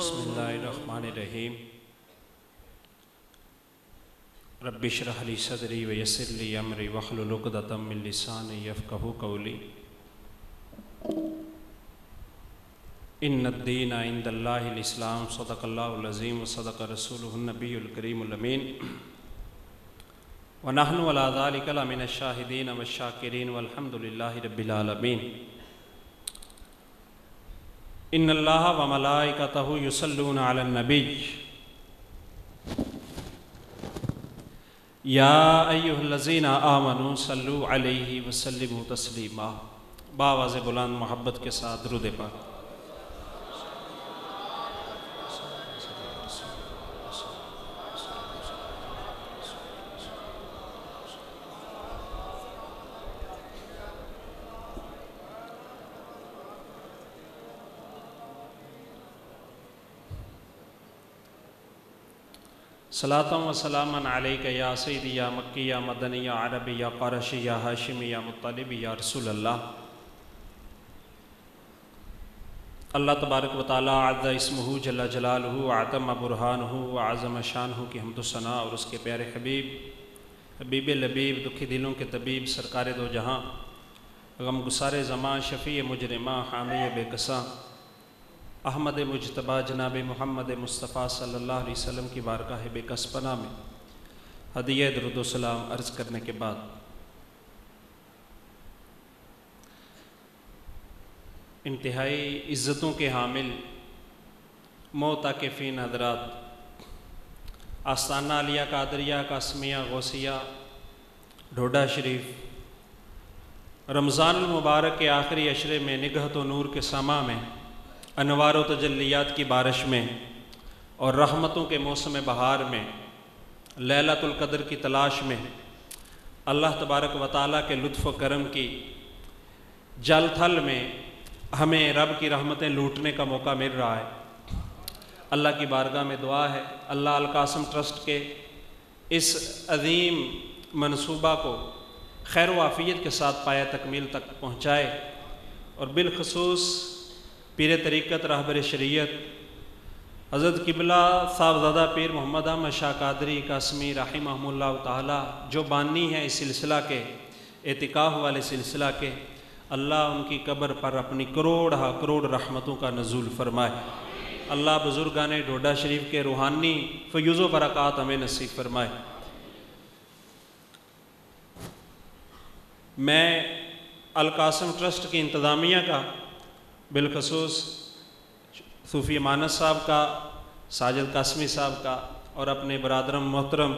बिस्मिल्लाहिर्रहमानिर्रहीम। रब्बि इश्रह ली सदरी व यस्सिर ली अमरी वहलुल उक़दतम मिन लिसानी यफ़क़हू क़ौली। इन्नद्दीन इंदल्लाहिल इस्लाम सदक़ल्लाहुल अज़ीम व सदक़ रसूलुहुन नबियुल करीमुल अमीन व नहनु अला ज़ालिका लमिनश शाहिदीन वश्शाकिरीन वल्हम्दुलिल्लाहि रब्बिल आलमीन। इन्नल्लाह व मलाइकतहु युसल्लूना अलन नबी या अय्युहल्लज़ीना आमनू सल्लू अलैहि व सल्लिमू तस्लीमा। बावाज़े बुलंद मोहब्बत के साथ दुरूद पाक। सलातम व सलामन अलैका या सय्यदी या मक्की या मदनी या अरबी या क़ुरैशी या हाशिमी या मुत्तलिबी या रसूल अल्लाह। अल्लाह तबारक व तआला अज़्ज़ा इस्मुहु जल्ला जलालुहु व अतम्मा बुरहानुहु व अज़्ज़म शानुहु की हम्दो सना और उसके प्यारे हबीब हबीब लबीब दुखी दिलों के तबीब सरकार दो जहाँ गम गुसारे ज़मां शफ़ी मुजरिमा हामी बेकसा अहमद मुजतबा जनाब मोहम्मद मुस्तफ़ा सल्लल्लाहु अलैहि वसल्लम की बारगाह बेकसपना में हदिया दुरूद व सलाम अर्ज़ करने के बाद इंतहाई इज़्ज़तों के हामिल मोताकिफ़ीन हज़रात, आस्ताना आलिया कादरिया कासमिया गौसिया ढोडा शरीफ, रमज़ानुल मुबारक के आखिरी अशरे में निगहत व नूर के समा में अनवार व तजल्लियात की बारिश में और रहमतों के मौसम बहार में लैलतुल क़द्र की तलाश में अल्लाह तबारक व तआला के लुत्फ़ व करम की जल थल में हमें रब की रहमतें लूटने का मौका मिल रहा है। अल्लाह की बारगाह में दुआ है अल्लाह अल कासिम ट्रस्ट के इस अज़ीम मनसूबा को खैर व आफ़ियत के साथ पाया तकमील तक पहुँचाए और बिलखसूस पीर तरीक़त रहबर शरीयत हज़रत किबला साहबज़ादा पीर मोहम्मद अहमद शाह कादरी कासमी रहिमहुल्लाह ताला जो बानी हैं इस सिलसिला के एतिकाफ़ वाले सिलसिला के, अल्लाह उनकी कब्र पर अपनी करोड़ रहमतों का नज़ूल फरमाए। अल्लाह बुज़ुर्गाने ढोडा शरीफ के रूहानी फ़यूज़ व बरक़ात हमें नसीब फरमाए। मैं अल कासिम ट्रस्ट की इंतज़ामिया का बिलखसूस सूफ़ी मानस साहब का, साजिद कासमी साहब का और अपने बरादरम मोहतरम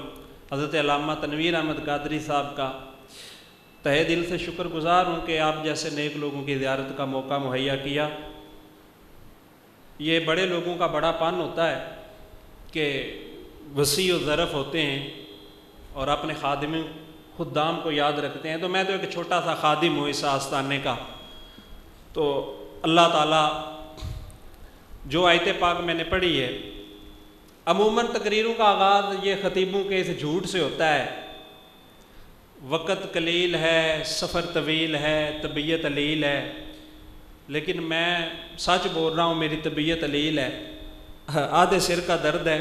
हज़रत अल्लामा तनवीर अहमद कादरी साहब का तहे दिल से शुक्रगुज़ार हूँ कि आप जैसे नेक लोगों की ज़ियारत का मौका मुहैया किया। ये बड़े लोगों का बड़ापन होता है कि वसी व ज़रफ़ होते हैं और अपने खादिम खुद्दाम को याद रखते हैं। तो मैं तो एक छोटा सा खादिम हूँ इस आस्ताने का। तो अल्लाह ताला जो आयत पाक मैंने पढ़ी है, अमूमन तकरीरों का आगाज़ ये ख़तीबों के इस झूठ से होता है, वक़्त कलील है, सफ़र तवील है, तबीयत अलील है। लेकिन मैं सच बोल रहा हूँ, मेरी तबीयत अलील है, आधे सिर का दर्द है,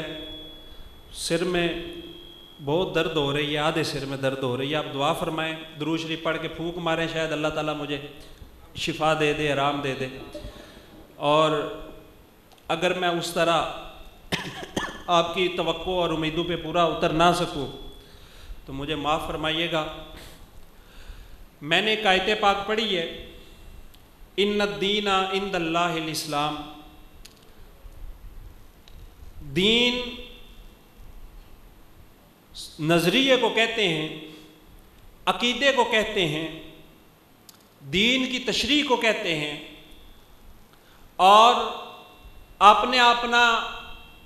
सिर में बहुत दर्द हो रही है, आधे सिर में दर्द हो रही है। आप दुआ फरमाएँ, दुरूद शरीफ पढ़ के फूंक मारें, शायद अल्लाह ताला मुझे शिफा दे दे, आराम दे दे। और अगर मैं उस तरह आपकी तवक्को और उम्मीदों पे पूरा उतर ना सकूं तो मुझे माफ़ फरमाइएगा। मैंने एक आयत पाक पढ़ी है, इन्नद्दीना इंदल्लाहिल इस्लाम। दीन नज़रिए को कहते हैं, अकीदे को कहते हैं, दीन की तशरीह को कहते हैं और अपने अपना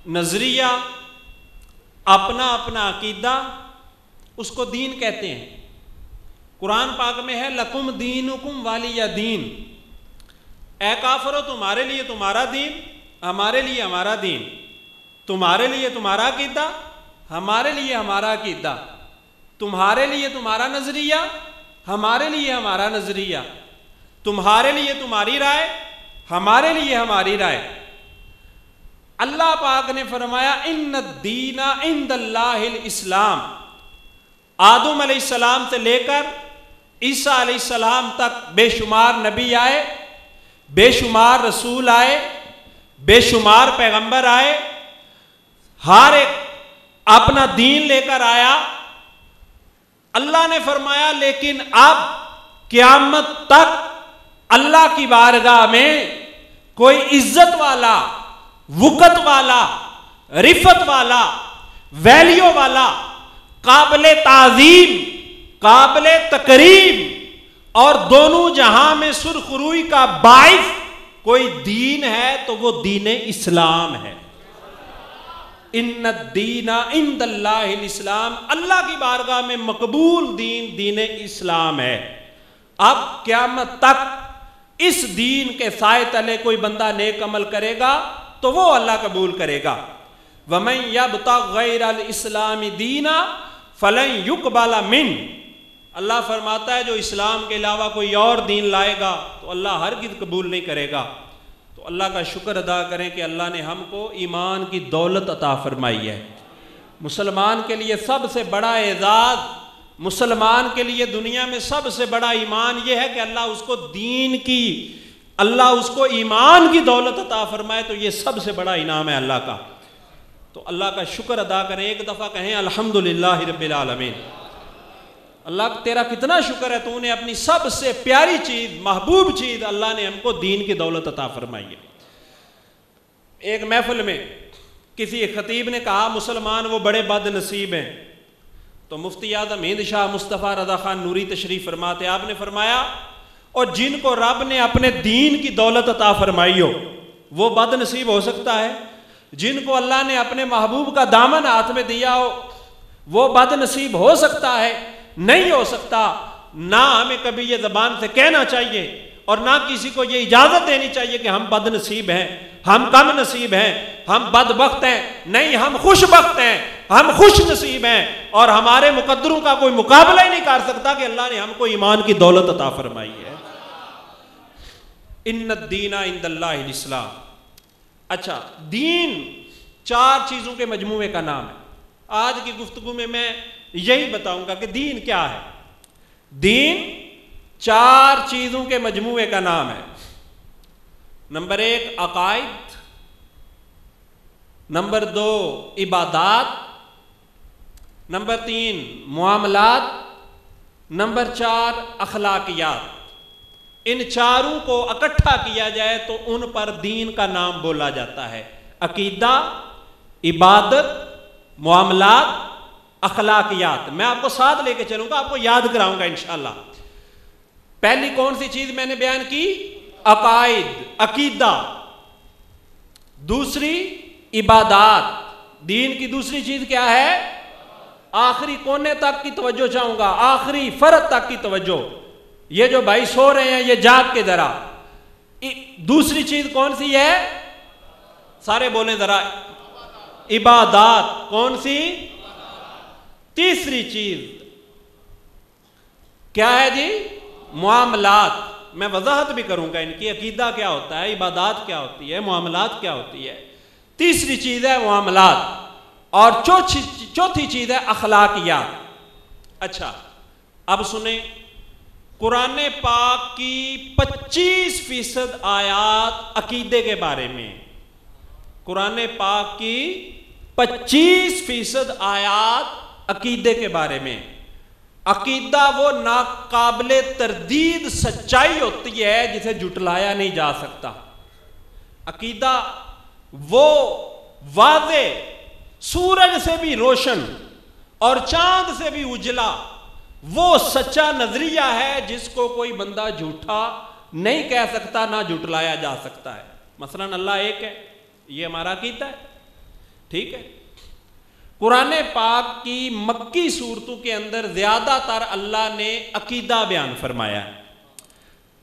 नज़रिया, अपना अपना अकीदा उसको दीन कहते हैं। कुरान पाक में है लकुम दीनुकुम वालिया दीन। ए काफरो तुम्हारे लिए तुम्हारा दीन, हमारे लिए हमारा दीन, तुम्हारे लिए तुम्हारा अकीदा, हमारे लिए हमारा अकीदा, तुम्हारे लिए तुम्हारा नज़रिया, हमारे लिए हमारा नज़रिया, तुम्हारे लिए तुम्हारी राय, हमारे लिए हमारी राय। अल्लाह पाक ने फरमाया इन्न दीना इंदल्लाहिल इस्लाम। आदम अलैहिस्सलाम से लेकर ईसा अलैहिस्सलाम तक बेशुमार नबी आए, बेशुमार रसूल आए, बेशुमार पैगंबर आए, हर एक अपना दीन लेकर आया। अल्लाह ने फरमाया लेकिन अब क़यामत तक अल्लाह की बारगाह में कोई इज्जत वाला, वुकत वाला, रिफत वाला, वैल्यू वाला, काबिले ताजीम, काबिले तकरीम और दोनों जहां में सुरखरुई का बाइस कोई दीन है तो वो दीन इस्लाम है। इन्न दीना इंदल्लाहिल इस्लाम, अल्लाह की बारगाह में मकबूल दीन दीन इस्लाम है। अब क़यामत तक इस दीन के साए तले कोई बंदा नेक अमल करेगा तो वो अल्लाह कबूल करेगा। वमन यब्तग़ि गैरल इस्लामी दीना फलन युक़बल मिन, अल्लाह फरमाता है जो इस्लाम के अलावा कोई और दीन लाएगा तो अल्लाह हरगिज़ कबूल नहीं करेगा। तो अल्लाह का शुक्र अदा करें कि अल्लाह ने हमको ईमान की दौलत अता फरमाई है। मुसलमान के लिए सबसे बड़ा एजाज़, मुसलमान के लिए दुनिया में सबसे बड़ा ईमान यह है कि अल्लाह उसको दीन की, अल्लाह उसको ईमान की दौलत अता फरमाए, तो ये सबसे बड़ा इनाम है अल्लाह का। तो अल्लाह का शुक्र अदा करें, एक दफ़ा कहें अल्हम्दुलिल्लाह रब्बिल आलमीन। अल्लाह तेरा कितना शुक्र है, तूने अपनी सबसे प्यारी चीज़, महबूब चीज़ अल्लाह ने हमको दीन की दौलत अता फरमाई है। एक महफिल में किसी खतीब ने कहा मुसलमान वो बड़े बदनसीब हैं, तो मुफ्ती आज़म हिंद शाह मुस्तफ़ा रज़ा खान नूरी तशरीफ़ फरमाते, आपने फरमाया और जिनको रब ने अपने दीन की दौलत अता फरमाई हो वो बदनसीब हो सकता है? जिनको अल्लाह ने अपने महबूब का दामन हाथ में दिया हो वो बदनसीब हो सकता है? नहीं हो सकता। ना हमें कभी ये ज़बान से कहना चाहिए और ना किसी को ये इजाज़त देनी चाहिए कि हम बदनसीब हैं, हम कम नसीब हैं, हम बदबख्त हैं। नहीं, हम खुशबख्त हैं, हम खुश नसीब हैं और हमारे मुकद्दरों का कोई मुकाबला ही नहीं कर सकता कि अल्लाह ने हमको ईमान की दौलत अता फरमाई है। इन्न दीना इंदल्लाहिल इस्लाम। अच्छा, दीन चार चीज़ों के मजमूए का नाम है। आज की गुफ्तगू में मैं यही बताऊंगा कि दीन क्या है। दीन चार चीज़ों के मजमूए का नाम है। नंबर एक अकायद, नंबर दो इबादात, नंबर तीन मुआमलात, नंबर चार अखलाकियात। इन चारों को इकट्ठा किया जाए तो उन पर दीन का नाम बोला जाता है। अकीदा, इबादत, मुआमलात, अखलाकियात। मैं आपको साथ लेके चलूंगा, आपको याद कराऊंगा इंशाअल्लाह। पहली कौन सी चीज मैंने बयान की? अकायद, अकीदा। दूसरी इबादात। दीन की दूसरी चीज क्या है? आखिरी कोने तक की तवज्जो चाहूंगा, आखिरी फर्द तक की तवज्जो। ये जो भाई सो रहे हैं ये जाग के जरा। दूसरी चीज कौन सी है? सारे बोले जरा। इबादात। कौन सी? तीसरी चीज क्या है जी? मुआमलात। मैं वजाहत भी करूंगा इनकी, अकीदा क्या होता है, इबादात क्या होती है, मुआमलात क्या होती है। तीसरी चीज है मुआमलात और चौथी चीज है अखलाकियात। अच्छा, अब सुने, कुरान पाक की 25% आयात अकीदे के बारे में। कुरान पाक की 25% आयात अकीदे के बारे में। अकीदा वो नाकाबिले तरदीद सच्चाई होती है जिसे जुटलाया नहीं जा सकता। अकीदा वो वाज़े, सूरज से भी रोशन और चांद से भी उजला वो सच्चा नजरिया है जिसको कोई बंदा झूठा नहीं कह सकता, ना जुटलाया जा सकता है। मसलन अल्लाह एक है, ये हमारा अकीदा है, ठीक है। कुरान पाक की मक्की सूरतों के अंदर ज्यादातर अल्लाह ने अकीदा बयान फरमाया है।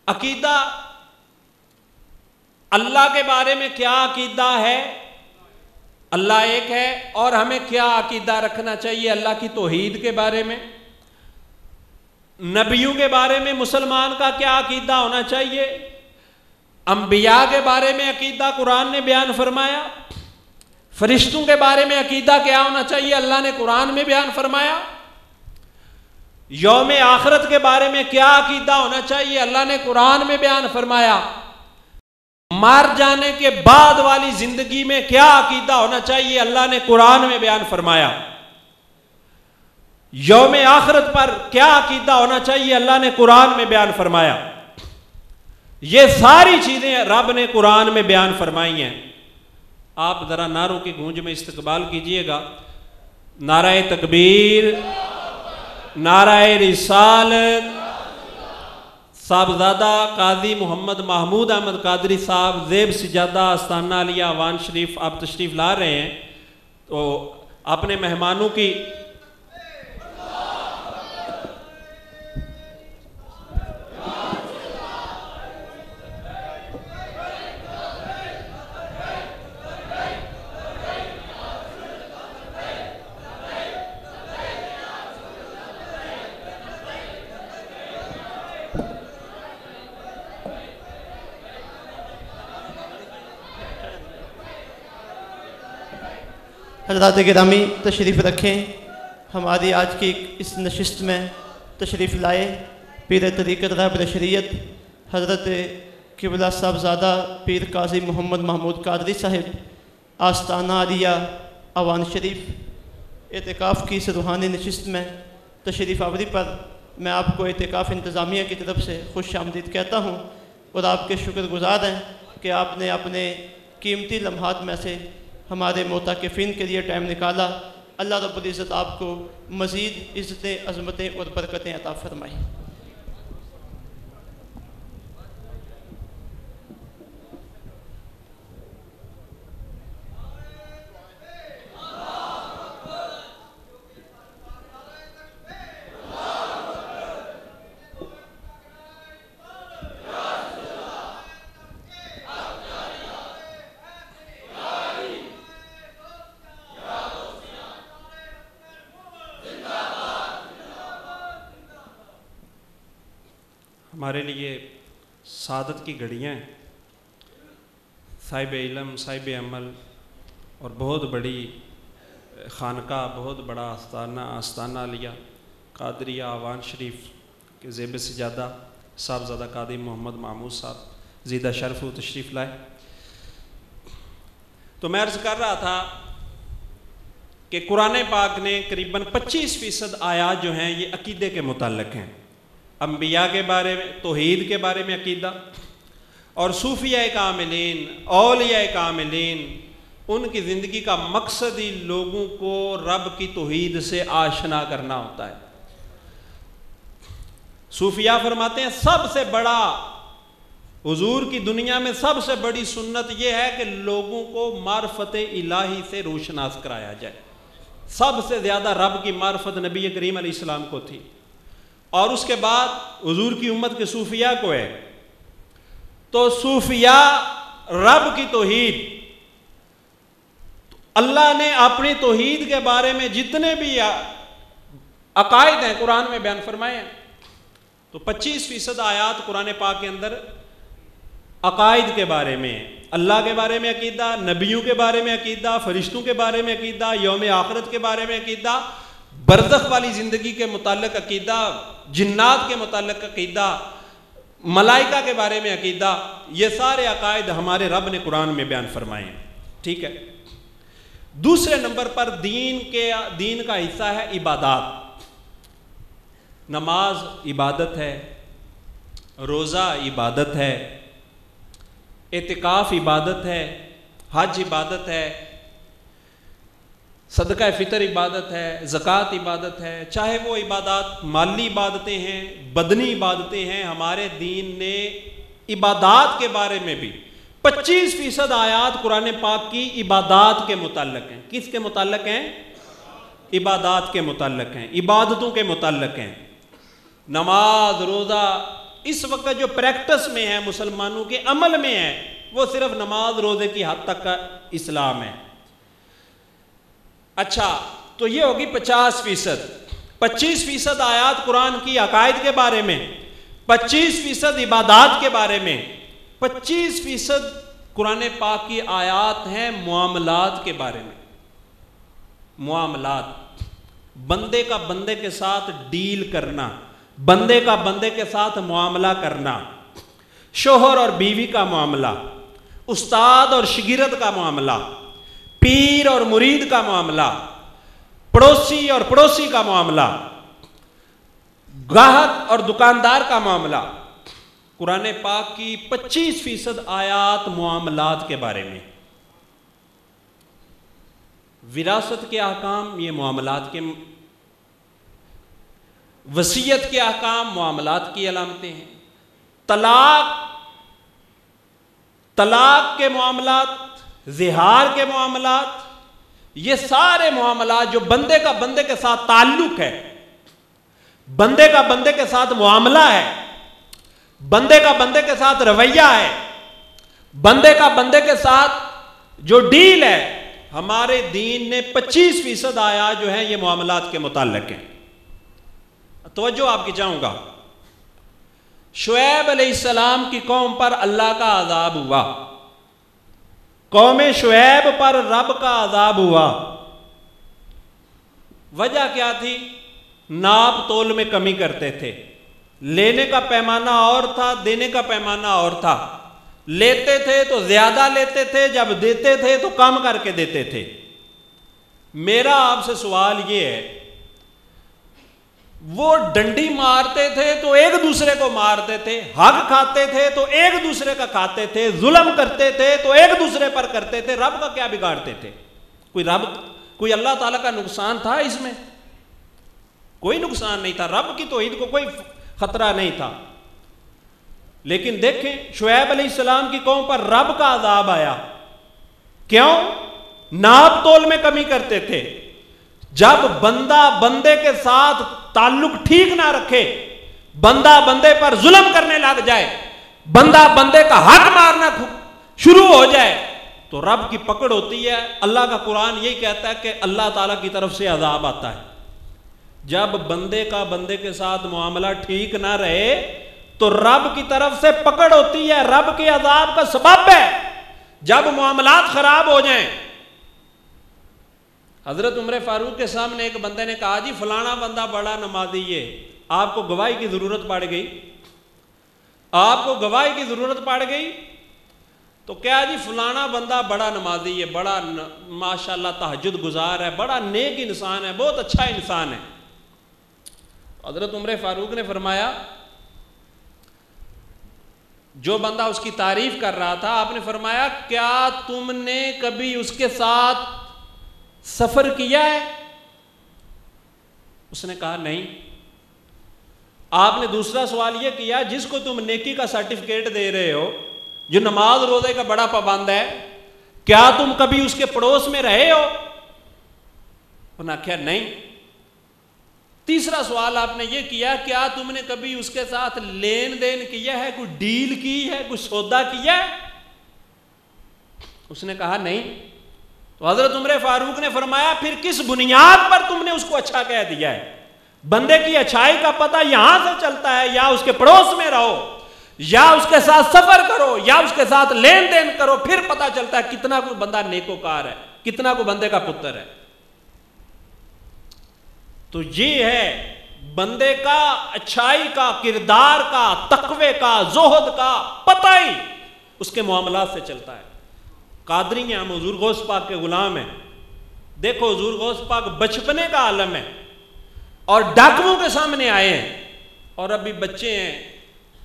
अकीदा, अल्लाह के बारे में क्या अकीदा है? अल्लाह एक है और हमें क्या अकीदा रखना चाहिए अल्लाह की तौहीद के बारे में। नबियों के बारे में मुसलमान का क्या अकीदा होना चाहिए। अंबिया के बारे में अकीदा कुरान ने बयान फरमाया। फरिश्तों के बारे में अकीदा क्या होना चाहिए, अल्लाह ने कुरान में बयान फरमाया। यौम आखिरत के बारे में क्या अकीदा होना चाहिए, अल्लाह ने कुरान में बयान फरमाया। मार जाने के बाद वाली जिंदगी में क्या अकीदा होना चाहिए, अल्लाह ने कुरान में बयान फरमाया। यौम आखिरत पर क्या अकीदा होना चाहिए, अल्लाह ने कुरान में बयान फरमाया। ये सारी चीजें रब ने कुरान में बयान फरमाई हैं। आप जरा नारों की गूंज में इस्तकबाल कीजिएगा। नाराए तकबीर, नाराए रिसालत। साहबजादा काजी मोहम्मद महमूद अहमद कादरी साहब ज़ेब सिजादा आस्ताना अलिया अवान शरीफ आप तशरीफ़ ला रहे हैं, तो अपने मेहमानों की हज़रात गिरामी तशरीफ़ रखें। हमारी आज की इस नशिस्त में तशरीफ़ लाए पीर तरीक़त रहबर शरीयत हज़रत क़िबला साहबज़ादा पीर काजी मोहम्मद महमूद कादरी साहिब आस्ताना अलिया अवान शरीफ। एतिकाफ़ की इस रूहानी नशिस्त में तशरीफ़ आवरी पर मैं आपको एतिकाफ़ इंतज़ामिया की तरफ से खुश आमदीद कहता हूँ और आपके शुक्रगुज़ार हैं कि आपने अपने कीमती लम्हात में से हमारे मोताकिफ़ीन के लिए टाइम निकाला। अल्लाह रब्बुल इज़्ज़त आपको मज़ीद इज़्ज़तें, अज़मतें और बरकतें अता फ़रमाएँ। हमारे लिए सादत की घड़ियाँ हैं, साहिब इल्म, साहिब अमल और बहुत बड़ी खानका, बहुत बड़ा आस्ताना लिया कादरिया आवान शरीफ के ज़ेब सिजादा साहबज़ादा कादी मोहम्मद महमूद साहब ज़ीदा शरफ तशरीफ़ लाए। तो मैं अर्ज़ कर रहा था कि कुरान पाक ने करीबन 25% आयात जो हैं ये अकीदे के मुताल्लिक़ हैं। अम्बिया के बारे में, तौहीद के बारे में अकीदा, और सूफिया कामिलीन, औलिया कामिलीन, उनकी ज़िंदगी का मकसद ही लोगों को रब की तौहीद से आशना करना होता है। सूफिया फरमाते हैं सबसे बड़ा हुजूर की दुनिया में सबसे बड़ी सुन्नत यह है कि लोगों को मार्फत इलाही से रोशनास कराया जाए। सबसे ज़्यादा रब की मार्फत नबी करीम अलैहिस्सलाम को थी, और उसके बाद हुजूर की उम्मत के सूफिया को है। तो सूफिया रब की तौहीद, अल्लाह ने अपनी तौहीद के बारे में जितने भी अकायद हैं कुरान में बयान फरमाए हैं। तो 25% आयात कुरान पाक के अंदर अकायद के बारे में, अल्लाह के बारे में अकीदा, नबियों के बारे में अकीदा, फरिश्तों के बारे में अकीदा, यौम आखिरत के बारे में अकीदा, बरज़ख वाली ज़िंदगी के मुताल्लिक़ अकीदा, जिन्नात के मुताल्लिक़ अकीदा, मलाइका के बारे में अकीदा, ये सारे अकायद हमारे रब ने कुरान में बयान फरमाए हैं। ठीक है। दूसरे नंबर पर दीन का हिस्सा है इबादत। नमाज इबादत है, रोज़ा इबादत है, एतिकाफ़ इबादत है, हज इबादत है, सदका फ़ितर इबादत है, ज़कात इबादत है। चाहे वो इबादत माली इबादतें हैं, बदनी इबादतें हैं, हमारे दीन ने इबादत के बारे में भी 25% आयात कुरान पाक की इबादत के मुताल्लिक़ हैं। किसके मुताल्लिक़ हैं? इबादत के मुताल्लिक़ हैं, इबादतों के मुताल्लिक़ हैं। नमाज, रोज़ा इस वक्त जो प्रैक्टिस में है, मुसलमानों के अमल में है, वो सिर्फ नमाज रोज़े की हद तक का इस्लाम है। अच्छा, तो ये होगी 50%। 25% आयात कुरान की अकायद के बारे में, 25% इबादत के बारे में, 25% कुरान पाक की आयात हैं मुआमलात के बारे में। मुआमलात, बंदे का बंदे के साथ डील करना, बंदे का बंदे के साथ मुआमला करना, शोहर और बीवी का मामला, उस्ताद और शागिर्द का मामला, पीर और मुरीद का मामला, पड़ोसी और पड़ोसी का मामला, ग्राहक और दुकानदार का मामला। कुरान पाक की 25% आयात मुआमलात के बारे में। विरासत के अहकाम ये मुआमलात के, वसीयत के अहकाम मुआमलात की अलामतें हैं। तलाक के मामलात, ज़िहार के मामलात, ये सारे मामलात जो बंदे का बंदे के साथ ताल्लुक है, बंदे का बंदे के साथ मामला है, बंदे का बंदे के साथ रवैया है, बंदे का बंदे के साथ जो डील है, हमारे दीन ने 25% आया जो है ये मामलात के मुताल्लिक है। तवज्जो आपकी चाहूंगा, शुएब अलैहिस्सलाम की कौम पर अल्लाह का अजाब हुआ, कौम शुएब पर रब का अजाब हुआ। वजह क्या थी? नाप तोल में कमी करते थे, लेने का पैमाना और था, देने का पैमाना और था। लेते थे तो ज्यादा लेते थे, जब देते थे तो कम करके देते थे। मेरा आपसे सवाल यह है, वो डंडी मारते थे तो एक दूसरे को मारते थे, हक खाते थे तो एक दूसरे का खाते थे, जुल्म करते थे तो एक दूसरे पर करते थे। रब का क्या बिगाड़ते थे? कोई अल्लाह ताला का नुकसान था इसमें? कोई नुकसान नहीं था, रब की तौहीद को कोई खतरा नहीं था। लेकिन देखें, शुएब अलैहिस्सलाम की कौम पर रब का अजाब आया। क्यों? नाप तोल में कमी करते थे। जब बंदा बंदे के साथ ताल्लुक ठीक ना रखे, बंदा बंदे पर जुल्म करने लग जाए, बंदा बंदे का हक मारना शुरू हो जाए, तो रब की पकड़ होती है। अल्लाह का कुरान यही कहता है कि अल्लाह ताला की तरफ से अजाब आता है। जब बंदे का बंदे के साथ मामला ठीक ना रहे तो रब की तरफ से पकड़ होती है, रब के अजाब का सबब है। जब मामलात खराब हो जाएं, हजरत उमर फारूक के सामने एक बंदे ने कहा, जी फलाना बंदा बड़ा नमाजी है, आपको गवाही की जरूरत पड़ गई, आपको गवाही की जरूरत पड़ गई तो क्या जी फलाना बंदा बड़ा नमाजी है, बड़ा माशाल्लाह तहज्जुद गुजार है, बड़ा नेक इंसान है, बहुत अच्छा इंसान है। हजरत उमर फारूक ने फरमाया, जो बंदा उसकी तारीफ कर रहा था, आपने फरमाया क्या तुमने कभी उसके साथ सफर किया है? उसने कहा नहीं। आपने दूसरा सवाल यह किया, जिसको तुम नेकी का सर्टिफिकेट दे रहे हो, जो नमाज रोजे का बड़ा पाबंद है, क्या तुम कभी उसके पड़ोस में रहे हो? उन्होंने आख्या नहीं। तीसरा सवाल आपने यह किया, क्या तुमने कभी उसके साथ लेन देन किया है, कोई डील की है, कोई सौदा किया है? उसने कहा नहीं। तो हजरत उमर फारूक ने फरमाया, फिर किस बुनियाद पर तुमने उसको अच्छा कह दिया है? बंदे की अच्छाई का पता यहां से चलता है, या उसके पड़ोस में रहो, या उसके साथ सफर करो, या उसके साथ लेन देन करो, फिर पता चलता है कितना कोई बंदा नेकोकार है, कितना कोई बंदे का पुत्र है। तो ये है बंदे का अच्छाई का, किरदार का, तकवे का, जोहद का पता ही उसके मामलात से चलता है। कादरी हैं, हम हुजूर गौस पाक के गुलाम हैं। देखो हुजूर गौस पाक बचपने का आलम है और डाकुओं के सामने आए हैं और अभी बच्चे हैं,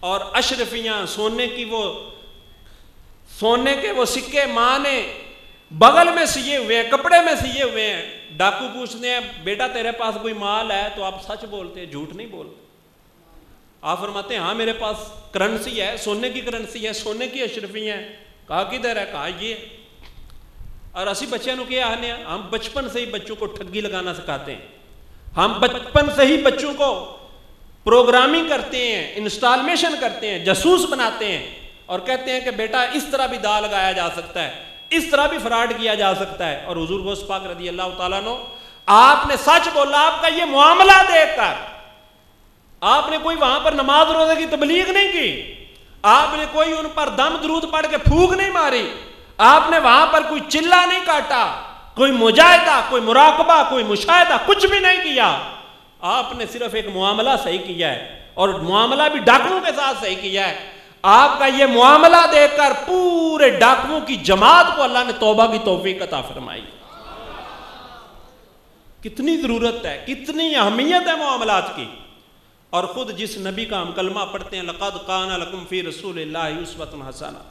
और अशरफियां सोने के वो सिक्के मां ने बगल में सिए हुए हैं, कपड़े में सिए हुए हैं। डाकू पूछते हैं, बेटा तेरे पास कोई माल है? तो आप सच बोलते हैं, झूठ नहीं बोलते। आप फरमाते हैं हाँ मेरे पास करेंसी है, सोने की करेंसी है, सोने की अशरफी है। कहा किधर है? कहा ये। और असी बच्चों को क्या आने, हम बचपन से ही बच्चों को ठगी लगाना सिखाते हैं, हम बचपन से ही बच्चों को प्रोग्रामिंग करते हैं, इंस्टॉलेशन करते हैं, जासूस बनाते हैं और कहते हैं कि बेटा इस तरह भी दाल लगाया जा सकता है, इस तरह भी फ्रॉड किया जा सकता है। और हुजूर गौस पाक रज़ी अल्लाह तआला अन्हु, आपने सच बोला। आपका ये मामला देखकर आपने कोई वहां पर नमाज रोजे की तबलीग नहीं की, आपने कोई उन पर दम दरूद पढ़ के फूक नहीं मारी, आपने वहां पर कोई चिल्ला नहीं काटा, कोई मुजाहिदा, कोई मुराकबा, कोई मुशाहिदा, कुछ भी नहीं किया। आपने सिर्फ एक मुआमला सही किया है, और मुआमला भी डाकुओं के साथ सही किया है। आपका ये मुआमला देखकर पूरे डाकुओं की जमात को अल्लाह ने तौबा की तौफीक अता फरमाई। कितनी जरूरत है, कितनी अहमियत है मुआमलात की। और खुद जिस नबी का हम कलमा पढ़ते हैं, लक़द काना लकुम फ़ी रसूलिल्लाहि उस्वतुन हसना,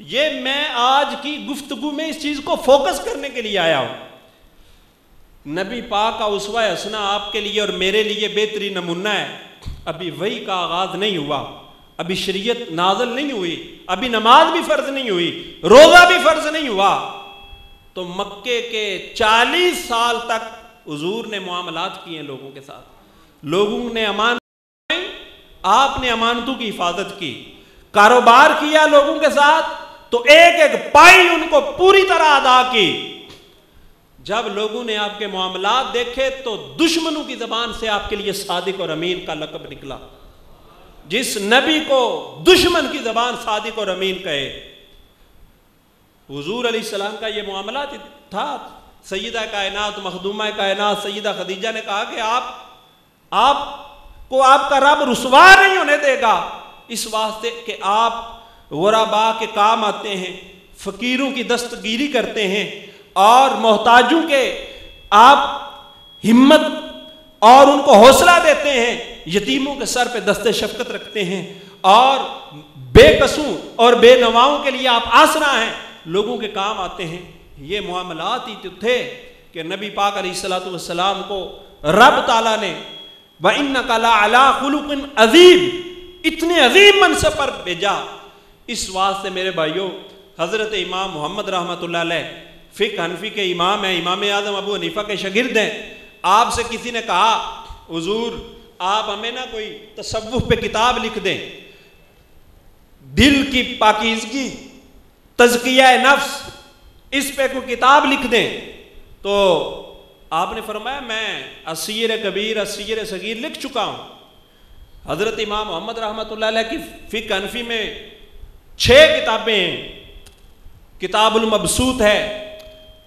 ये मैं आज की गुफ्तगू में इस चीज को फोकस करने के लिए आया हूं। नबी पाक का उस्वा हसना आपके लिए और मेरे लिए बेहतरीन नमूना है। अभी वही का आगाज नहीं हुआ, अभी शरीयत नाज़िल नहीं हुई, अभी नमाज भी फर्ज नहीं हुई, रोजा भी फर्ज नहीं हुआ, तो मक्के के 40 साल तक हुजूर ने मुआमलात किए लोगों के साथ। लोगों ने अमान, आपने अमानतों की हिफाजत की, कारोबार किया लोगों के साथ, तो एक एक पाई उनको पूरी तरह अदा की। जब लोगों ने आपके मामलात देखे तो दुश्मनों की जबान से आपके लिए सादिक और अमीन का लक़ब निकला। जिस नबी को दुश्मन की जबान सादिक और अमीन कहे, हुजूर अलैहिस्सलाम का ये मामला था। सैयदा कायनात, मखदूमा कायनात सैयदा खदीजा ने कहा कि आपको आपका रब रुसवा नहीं होने देगा, इस वास्ते कि आप गुरबा के काम आते हैं, फ़कीरों की दस्तगीरी करते हैं, और मोहताजों के आप हिम्मत और उनको हौसला देते हैं, यतीमों के सर पे दस्ते शफकत रखते हैं, और बेकसूं और बेनवाओं के लिए आप आसरा हैं, लोगों के काम आते हैं। ये मामलात ही तो थे कि नबी पाक अलैहिस्सलातु वस्सलाम को रब ताला ने व इन्नका लअला खुलुकिन अज़ीम, इतने अजीम मनसब पर भेजा। इस वास्ते मेरे भाइयों, हज़रत इमाम मोहम्मद रहमतुल्लाह अलैह फ़िक़्ह हनफ़ी के इमाम हैं, इमाम आज़म अबू हनीफ़ा के शागिर्द हैं। आपसे किसी ने कहा, हुज़ूर आप हमें ना कोई तसव्वुफ़ पे किताब लिख दें, दिल की पाकीज़गी, तज़किया नफ्स, इस पे कोई किताब लिख दें। तो आपने फरमाया मैं अस्सीर कबीर, अस्सीर सगीर लिख चुका हूँ। हज़रत इमाम मोहम्मद रहमतुल्लाह अलैह की फ़िक़्ह हनफ़ी में 6 किताबें हैं। किताबुल मबसूत है,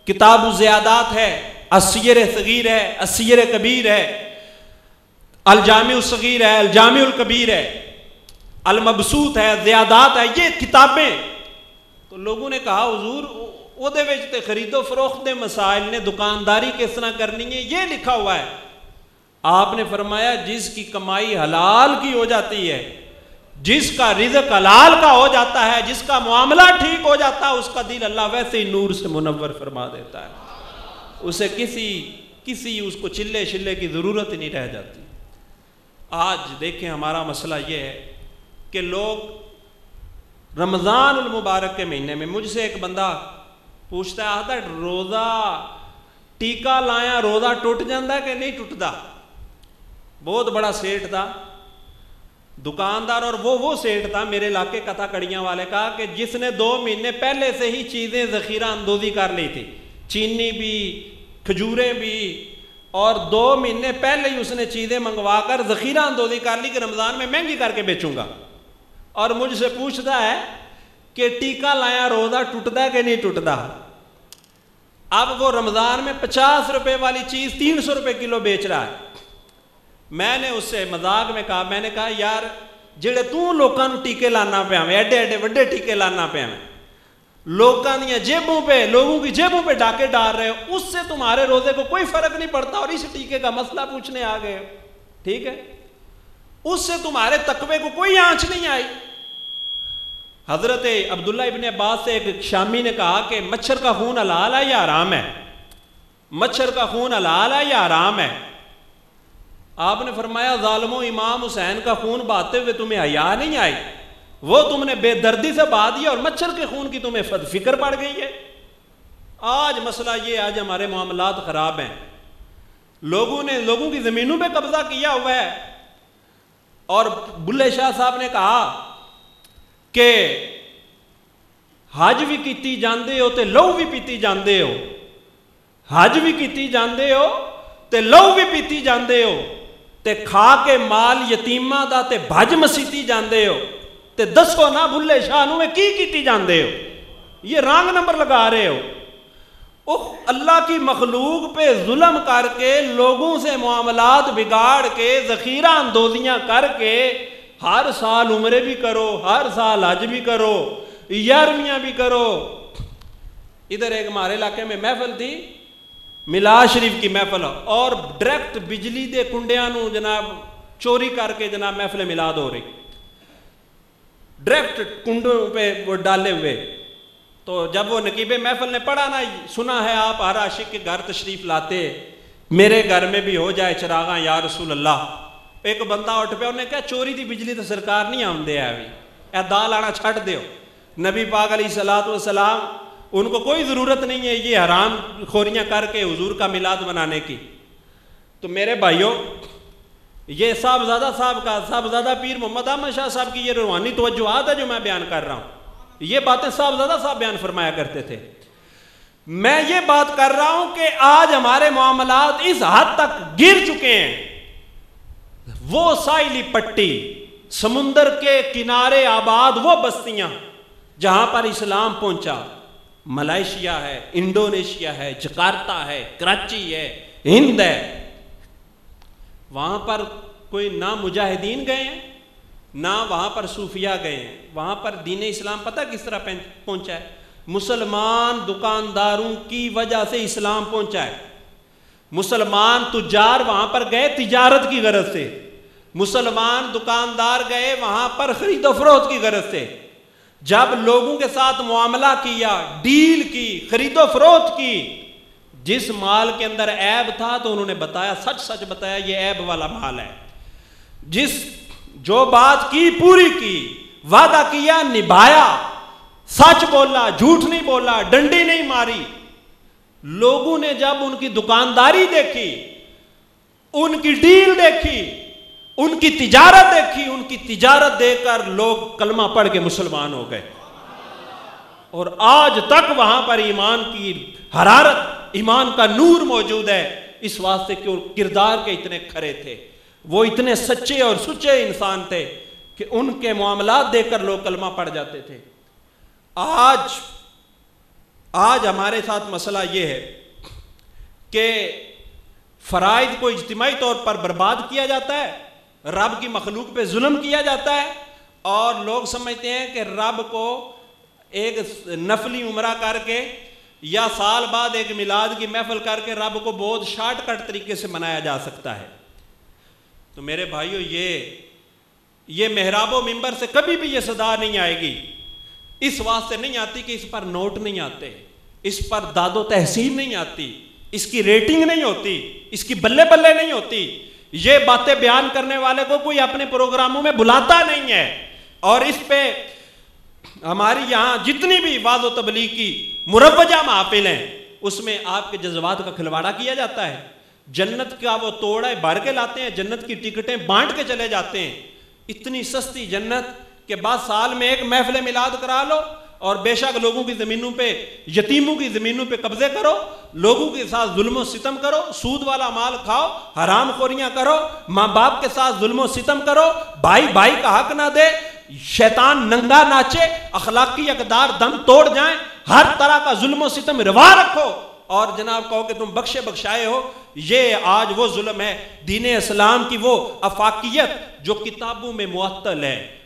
किताबुल ज़ियादात है, अस्सीर सगीर है, अस्सीर कबीर है, अल जामिउस सगीर है, अल जामिउल कबीर है, अल मबसूत है, ज़ियादात है, ये किताबें। तो लोगों ने कहा हुजूर ओदे विच ते खरीदो फरोख्त दे मसाइल ने, दुकानदारी किस तरह करनी है, ये लिखा हुआ है। आपने फरमाया जिसकी कमाई हलाल की हो जाती है, जिसका रिज़्क़ हलाल का हो जाता है, जिसका मामला ठीक हो जाता है, उसका दिल अल्लाह वैसे ही नूर से मुनव्वर फरमा देता है। उसे किसी उसको चिल्ले शिल्ले की ज़रूरत ही नहीं रह जाती। आज देखें हमारा मसला ये है कि लोग रमज़ानुल मुबारक के महीने में, मुझसे एक बंदा पूछता है, आता रोज़ा टीका लाया रोज़ा टुट जाता है कि नहीं टुटता। बहुत बड़ा सेठ था, दुकानदार, और वो सेठ था मेरे इलाके कथा कड़ियाँ वाले का, कि जिसने 2 महीने पहले से ही चीज़ें ज़ख़ीरा अंदोज़ी कर ली थी, चीनी भी, खजूरें भी, और 2 महीने पहले ही उसने चीज़ें मंगवा कर ज़ख़ीरा अंदोज़ी कर ली कि रमज़ान में महंगी करके बेचूंगा। और मुझसे पूछता है कि टीका लाया रोज़ा टुटता कि नहीं टुटता। अब वो रमज़ान में 50 रुपए वाली चीज़ 300 रुपए किलो बेच रहा है। मैंने उससे मजाक में कहा, मैंने कहा यार जेड़े तू लोगों को टीके लाना पे आवे, एडे एडे वड्डे टीके लाना पे आवे, लोगों की जेबों पे, लोगों की जेबों पे डाके डाल रहे हो, उससे तुम्हारे रोजे को कोई फर्क नहीं पड़ता, और इस टीके का मसला पूछने आ गए। ठीक है, उससे तुम्हारे तकवे को कोई आंच नहीं आई। हजरत अब्दुल्ला इब्ने अब्बास से एक शामी ने कहा कि मच्छर का खून हलाल है या हराम है, मच्छर का खून हलाल है या हराम है। आपने फरमाया जालिमो इमाम हुसैन का खून बहाते हुए तुम्हें हया नहीं आई, वो तुमने बेदर्दी से बहा दिया, और मच्छर के खून की तुम्हें फिक्र पड़ गई है। आज मसला ये, आज हमारे मामलात खराब हैं, लोगों ने लोगों की जमीनों पे कब्जा किया हुआ है। और बुल्ले शाह साहब ने कहा कि हज भी कीती जांदे हो ते लहू भी पीती जांदे हो, हज भी कीती जांदे हो ते लहू भी पीती जांदे हो, ते खा के माल यतीमा दा ते भज मसीती जांदे हो, ते दसो ना बुल्ले शाह नूं की कीती जांदे हो। ये रॉन्ग नंबर लगा रहे हो। अल्लाह की मखलूक पे जुल्म करके, लोगों से मामलात बिगाड़ के, जखीरा अंदोजियां करके, हर साल उम्रे भी करो, हर साल हज भी करो, 11वियां भी करो। इधर एक हमारे इलाके में महफिल थी, मिलाद शरीफ की महफिल, और डायरेक्ट बिजली दे कुंडियां नू जनाब चोरी करके जनाब महफिल मिलाद हो रही, डायरेक्ट कुंडों पे वो डाले हुए। तो जब वो नकीबे महफिल ने पढ़ा ना, सुना है आप हर आशिक के घर तशरीफ लाते, मेरे घर में भी हो जाए चिरागा या रसूल अल्लाह। एक बंदा उठ पे, उन्हें कहा चोरी दी बिजली तो सरकार नहीं आमदे है, अभी ए दाल आना छड़ दो। नबी पाक अलैहिस्सलातु वस्सलाम, उनको कोई ज़रूरत नहीं है ये हराम खोरियाँ करके हुजूर का मिलाद मनाने की। तो मेरे भाइयों, ये साहबजादा साहब का, साहबजादा पीर मोहम्मद अहमद शाह साहब की ये रूहानी तवज्जुहात है जो मैं बयान कर रहा हूँ। ये बातें साहबजादा साहब बयान फरमाया करते थे। मैं ये बात कर रहा हूं कि आज हमारे मामलात इस हद तक गिर चुके हैं। वो साहिली पट्टी, समुंदर के किनारे आबाद वो बस्तियां जहां पर इस्लाम पहुंचा, मलेशिया है, इंडोनेशिया है, जकार्ता है, कराची है, हिंद है, वहां पर कोई ना मुजाहिदीन गए हैं, ना वहां पर सूफिया गए हैं। वहां पर दीन इस्लाम पता किस तरह पहुंचा है? मुसलमान दुकानदारों की वजह से इस्लाम पहुंचा है। मुसलमान तुजार वहां पर गए तिजारत की गरज से, मुसलमान दुकानदार गए वहां पर खरीदो फरोख्त की गरज से। जब लोगों के साथ मुआमला किया, डील की, खरीदो फरोख्त की, जिस माल के अंदर ऐब था तो उन्होंने बताया, सच सच बताया ये ऐब वाला माल है। जो बात की पूरी की, वादा किया निभाया, सच बोला, झूठ नहीं बोला, डंडी नहीं मारी। लोगों ने जब उनकी दुकानदारी देखी, उनकी डील देखी, उनकी तिजारत देखी, उनकी तिजारत देखकर लोग कलमा पढ़ के मुसलमान हो गए। और आज तक वहां पर ईमान की हरारत, ईमान का नूर मौजूद है। इस वास्ते क्यों किरदार के इतने खरे थे, वो इतने सच्चे और सुच्चे इंसान थे कि उनके मामलात देखकर लोग कलमा पढ़ जाते थे। आज हमारे साथ मसला ये है कि फ़राइज़ को इज्तिमाई तौर पर बर्बाद किया जाता है, रब की मखलूक पे जुल्म किया जाता है, और लोग समझते हैं कि रब को एक नफली उम्रा करके या साल बाद एक मिलाद की महफिल करके रब को बहुत शॉर्टकट तरीके से मनाया जा सकता है। तो मेरे भाइयों, ये मेहराबो मिंबर से कभी भी ये सदा नहीं आएगी। इस वास्ते नहीं आती कि इस पर नोट नहीं आते, इस पर दादो तहसीन नहीं आती, इसकी रेटिंग नहीं होती, इसकी बल्ले बल्ले नहीं होती। ये बातें बयान करने वाले को कोई अपने प्रोग्रामों में बुलाता नहीं है। और इस पे हमारी यहाँ जितनी भी वाज़ व तबलीग की मुरव्वजा महफिल हैं, उसमें आपके जज्बात का खिलवाड़ा किया जाता है। जन्नत का वो तोड़ा भर के लाते हैं, जन्नत की टिकटें बांट के चले जाते हैं। इतनी सस्ती जन्नत के बाद साल में एक महफिल मिलाद करा लो, और बेशक लोगों की ज़मीनों पे, यतीमों की ज़मीनों पे कब्जे करो, लोगों के साथ जुल्म सितम करो, सूद वाला माल खाओ, हराम खोरियां करो, माँ बाप के साथ जुल्म सितम करो, भाई भाई का हक ना दे, शैतान नंगा नाचे, अखलाकी अकदार दम तोड़ जाएं, हर तरह का जुल्म सितम रिवा रखो, और जनाब कहो कि तुम बख्शे बख्शाए हो। ये आज वो जुल्म है, दीन इस्लाम की वो अफाकियत जो किताबों में मुअत्तल है।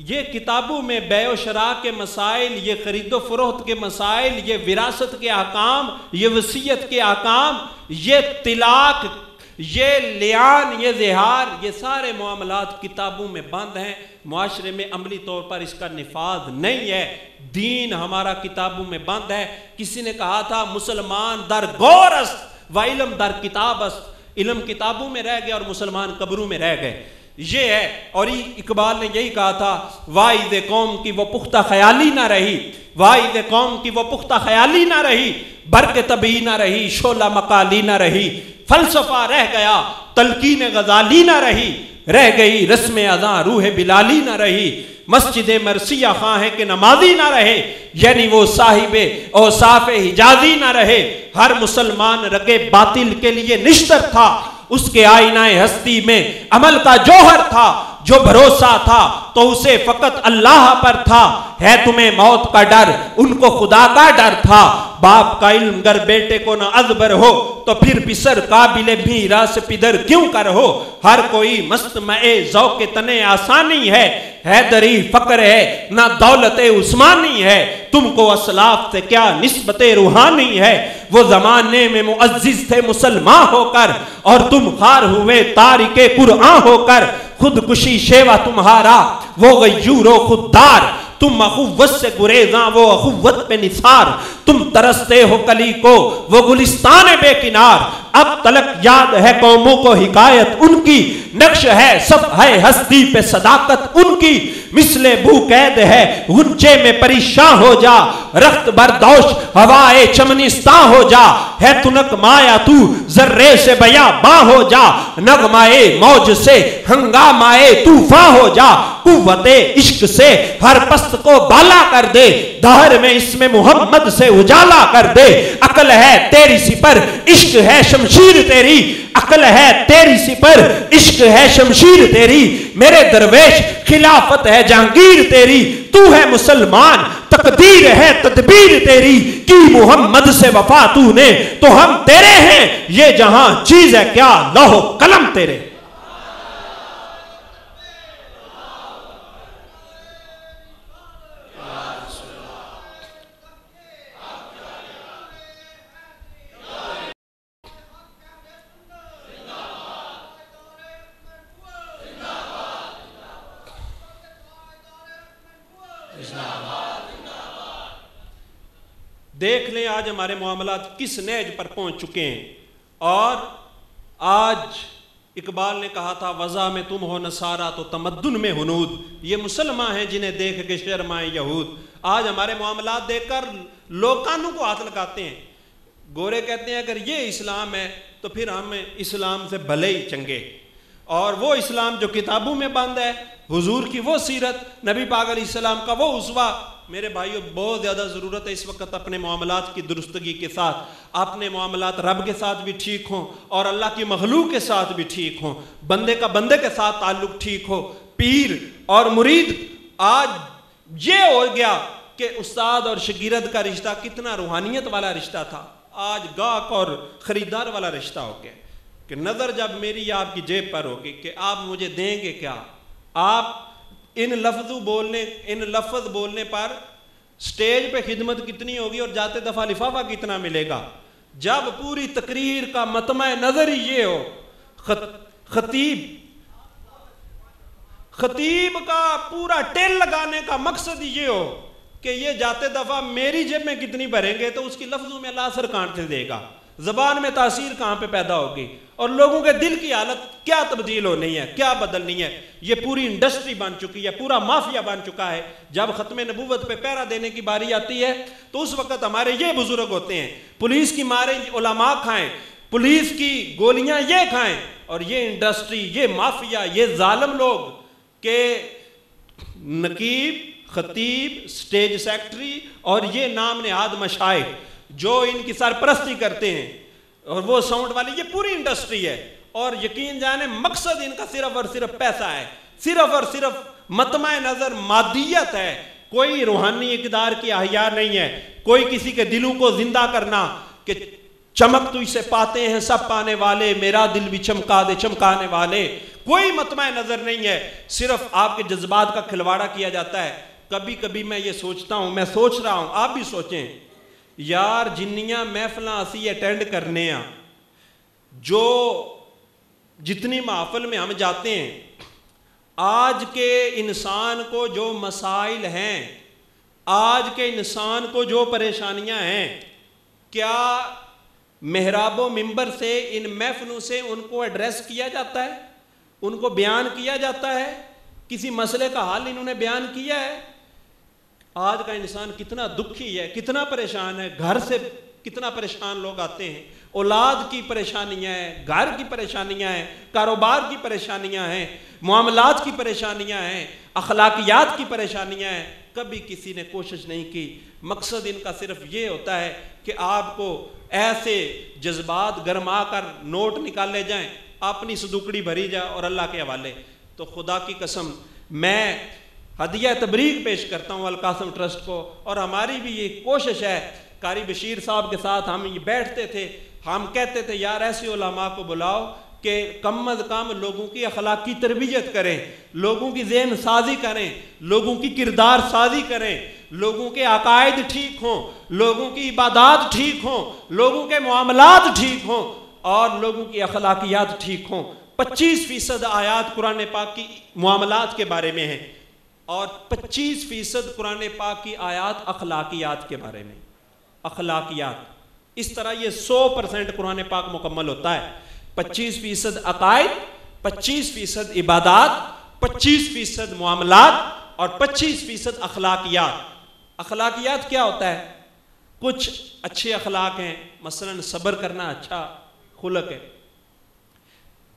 ये किताबों में बेओ शरा के मसाइल, ये खरीदो फरोख्त के मसाइल, ये विरासत के अहकाम, ये वसीयत के अहकाम, ये तिलाक, ये लियान, ये ज़िहार, ये सारे मामलात किताबों में बंद हैं। मुआशरे में अमली तौर पर इसका निफाज नहीं है। दीन हमारा किताबों में बंद है। किसी ने कहा था मुसलमान दर गौरस्त व इल्म दर किताबस्त, इल्म किताबों में रह गए और मुसलमान कब्रों में रह गए। ये है। और इकबाल ने यही कहा था, वाइद कौम की वो पुख्ता ख्याली ना रही, वाइद कौम की वो पुख्ता ख्याली ना रही, बर्क तबी ना रही, शोला मकाली ना रही, फलसफा रह गया, तलकीन गजाली ना रही, रह गई रस्म अज़ां रूह बिलाली ना रही, मस्जिद मरसिया खां है कि नमाजी ना रहे, यानी वो साहिबे और साफ़े हिजाजी ना रहे। हर मुसलमान रगे बातिल के लिए निश्तर था, उसके आईनाए हस्ती में अमल का जौहर था, जो भरोसा था तो उसे फकत अल्लाह पर था। है तुम्हें मौत का डर, उनको खुदा का डर था। बाप का इल्म गर बेटे को न अजबर हो, तो फिर पिसर काबिले भी रास पिदर क्यों कर हो। हर कोई मस्त मए ज़ौक़ तने आसानी है, हैदरी फक्र है ना दौलत उस्मानी है। तुमको असलाफ से क्या निस्बत रूहानी है, वो जमाने में मुअज्जिज थे मुसलमान होकर, और तुम खार हुए तारिके कुरआन होकर। खुदकुशी शेवा तुम्हारा वो गयूरो खुददार, तुम अखुव्वत से गुरेज़ा वो अखुव्वत पे निसार। तुम तरसते हो कली को वो गुलिस्तान बेकिनार। अब तलक याद है कौमों को हिकायत उनकी, नक्श है सब है हस्ती पे सदाकत उनकी। मिसले भू कैद है गुंचे में परेशान हो जा, रख्त बरदौश हवाए चमनिस्ता हो जा। है तुनक माया तू जर्रे से बया बा हो जा, नगमाए मौज से हंगामाए तूफा हो जा। कुव्वते इश्क से हर पस्त को बाला कर दे, दहर में इसमें मोहम्मद से उजाला कर दे। अकल है तेरी सिपर इश्क है शमशीर तेरी, अकल है तेरी सिपर इश्क है शमशीर तेरी। मेरे दरवेश खिलाफत है जहांगीर तेरी, तू है मुसलमान तकदीर है तदबीर तेरी। की मोहम्मद से वफा तूने तो हम तेरे हैं, ये जहां चीज है क्या लौह कलम तेरे। देख लें आज हमारे मामलात किस नेज पर पहुंच चुके हैं। और आज इकबाल ने कहा था वज़ा में तुम हो नसारा तो तमद्दुन में हुनूद, ये मुसलमान हैं जिन्हें देख के शर्माए यहूद। आज हमारे मामलात देखकर लोग कानों को हाथ लगाते हैं। गोरे कहते हैं अगर ये इस्लाम है तो फिर हम इस्लाम से भले ही चंगे, और वो इस्लाम जो किताबों में बंद है, हुजूर की वो सीरत, नबी पाक अलैहिस्सलाम का वो उस्वा। मेरे भाइयों बहुत ज़्यादा ज़रूरत है इस वक्त अपने मामलात की दुरुस्तगी के साथ, अपने मामलात रब के साथ भी ठीक हों और अल्लाह की मखलूक के साथ भी ठीक हों, बंदे का बंदे के साथ ताल्लुक ठीक हो। पीर और मुरीद आज ये हो गया कि उस्ताद और शागिर्द का रिश्ता कितना रूहानियत वाला रिश्ता था, आज गाहक और ख़रीदार वाला रिश्ता हो गया कि नज़र जब मेरी आपकी जेब पर होगी कि आप मुझे देंगे क्या। आप इन लफ्ज़ बोलने पर स्टेज पे खिदमत कितनी होगी और जाते दफा लिफाफा कितना मिलेगा। जब पूरी तकरीर का मतमा नजर ही ये हो, खतीब का पूरा टेल लगाने का मकसद ये हो कि ये जाते दफा मेरी जेब में कितनी भरेंगे तो उसकी लफ्जों में अल्लाह असर कहाँ से देगा, जबान में तासीर कहाँ पे पैदा होगी और लोगों के दिल की हालत क्या तब्दील होनी है, क्या बदलनी है। ये पूरी इंडस्ट्री बन चुकी है, पूरा माफिया बन चुका है। जब खत्म नबूवत पे पहरा देने की बारी आती है तो उस वक्त हमारे ये बुजुर्ग होते हैं, पुलिस की मारे उलमा खाएं, पुलिस की गोलियां ये खाएं, और ये इंडस्ट्री, ये माफिया, ये जालिम लोग के नकीब, खतीब, स्टेज सेक्रेटरी और ये नाम नेहाद मशाइख जो इनकी सरपरस्ती करते हैं, और वो साउंड वाली, ये पूरी इंडस्ट्री है। और यकीन जाने मकसद इनका सिर्फ और सिर्फ पैसा है, सिर्फ और सिर्फ मतमा नजर मादियत है। कोई रूहानी इक़दार की अहिया नहीं है, कोई किसी के दिलों को जिंदा करना कि चमक तो इसे पाते हैं सब पाने वाले, मेरा दिल भी चमका दे चमकाने वाले, कोई मतमा नजर नहीं है। सिर्फ आपके जज्बात का खिलवाड़ा किया जाता है। कभी कभी मैं ये सोचता हूं, मैं सोच रहा हूं, आप भी सोचें यार, जिन्नियां महफिल असी अटेंड करने आ, जो जितनी महफिल में हम जाते हैं, आज के इंसान को जो मसाइल हैं, आज के इंसान को जो परेशानियां हैं, क्या मेहराबो मिंबर से इन महफिलों से उनको एड्रेस किया जाता है, उनको बयान किया जाता है, किसी मसले का हल इन्होंने बयान किया है? आज का इंसान कितना दुखी है, कितना परेशान है, घर से कितना परेशान लोग आते हैं, औलाद की परेशानियां हैं, घर की परेशानियां हैं, कारोबार की परेशानियां हैं, मामलात की परेशानियां हैं, अखलाकियात की परेशानियां हैं। कभी किसी ने कोशिश नहीं की। मकसद इनका सिर्फ ये होता है कि आपको ऐसे जज्बात गरमा कर नोट निकाले जाएं, अपनी सदुकड़ी भरी जाए और अल्लाह के हवाले। तो खुदा की कसम, मैं हदिया तबरीक पेश करता हूँ अल-कासिम ट्रस्ट को। और हमारी भी ये कोशिश है, कारी बशीर साहब के साथ हम ये बैठते थे, हम कहते थे यार ऐसे उलमा को बुलाओ कि कम अज़ कम लोगों की अखलाकी तरबियत करें, लोगों की ज़हन साजी करें, लोगों की किरदार साजी करें, लोगों के अकायद ठीक हों, लोगों की इबादत ठीक हों, लोगों के मामलात ठीक हों और लोगों की अखलाकियात ठीक हों। 25% आयात कुरान पाक की मामलात के बारे में है और 25% कुरान पाक की आयात अखलाकियात के बारे में। अखलाकियात इस तरह ये 100% कुरान पाक मुकम्मल होता है। 25% अकायद, 25% इबादत, 25% मामलात और 25% अखलाकियात। अखलाकियात क्या होता है? कुछ अच्छे अखलाक हैं, मसलन सब्र करना अच्छा खुलक है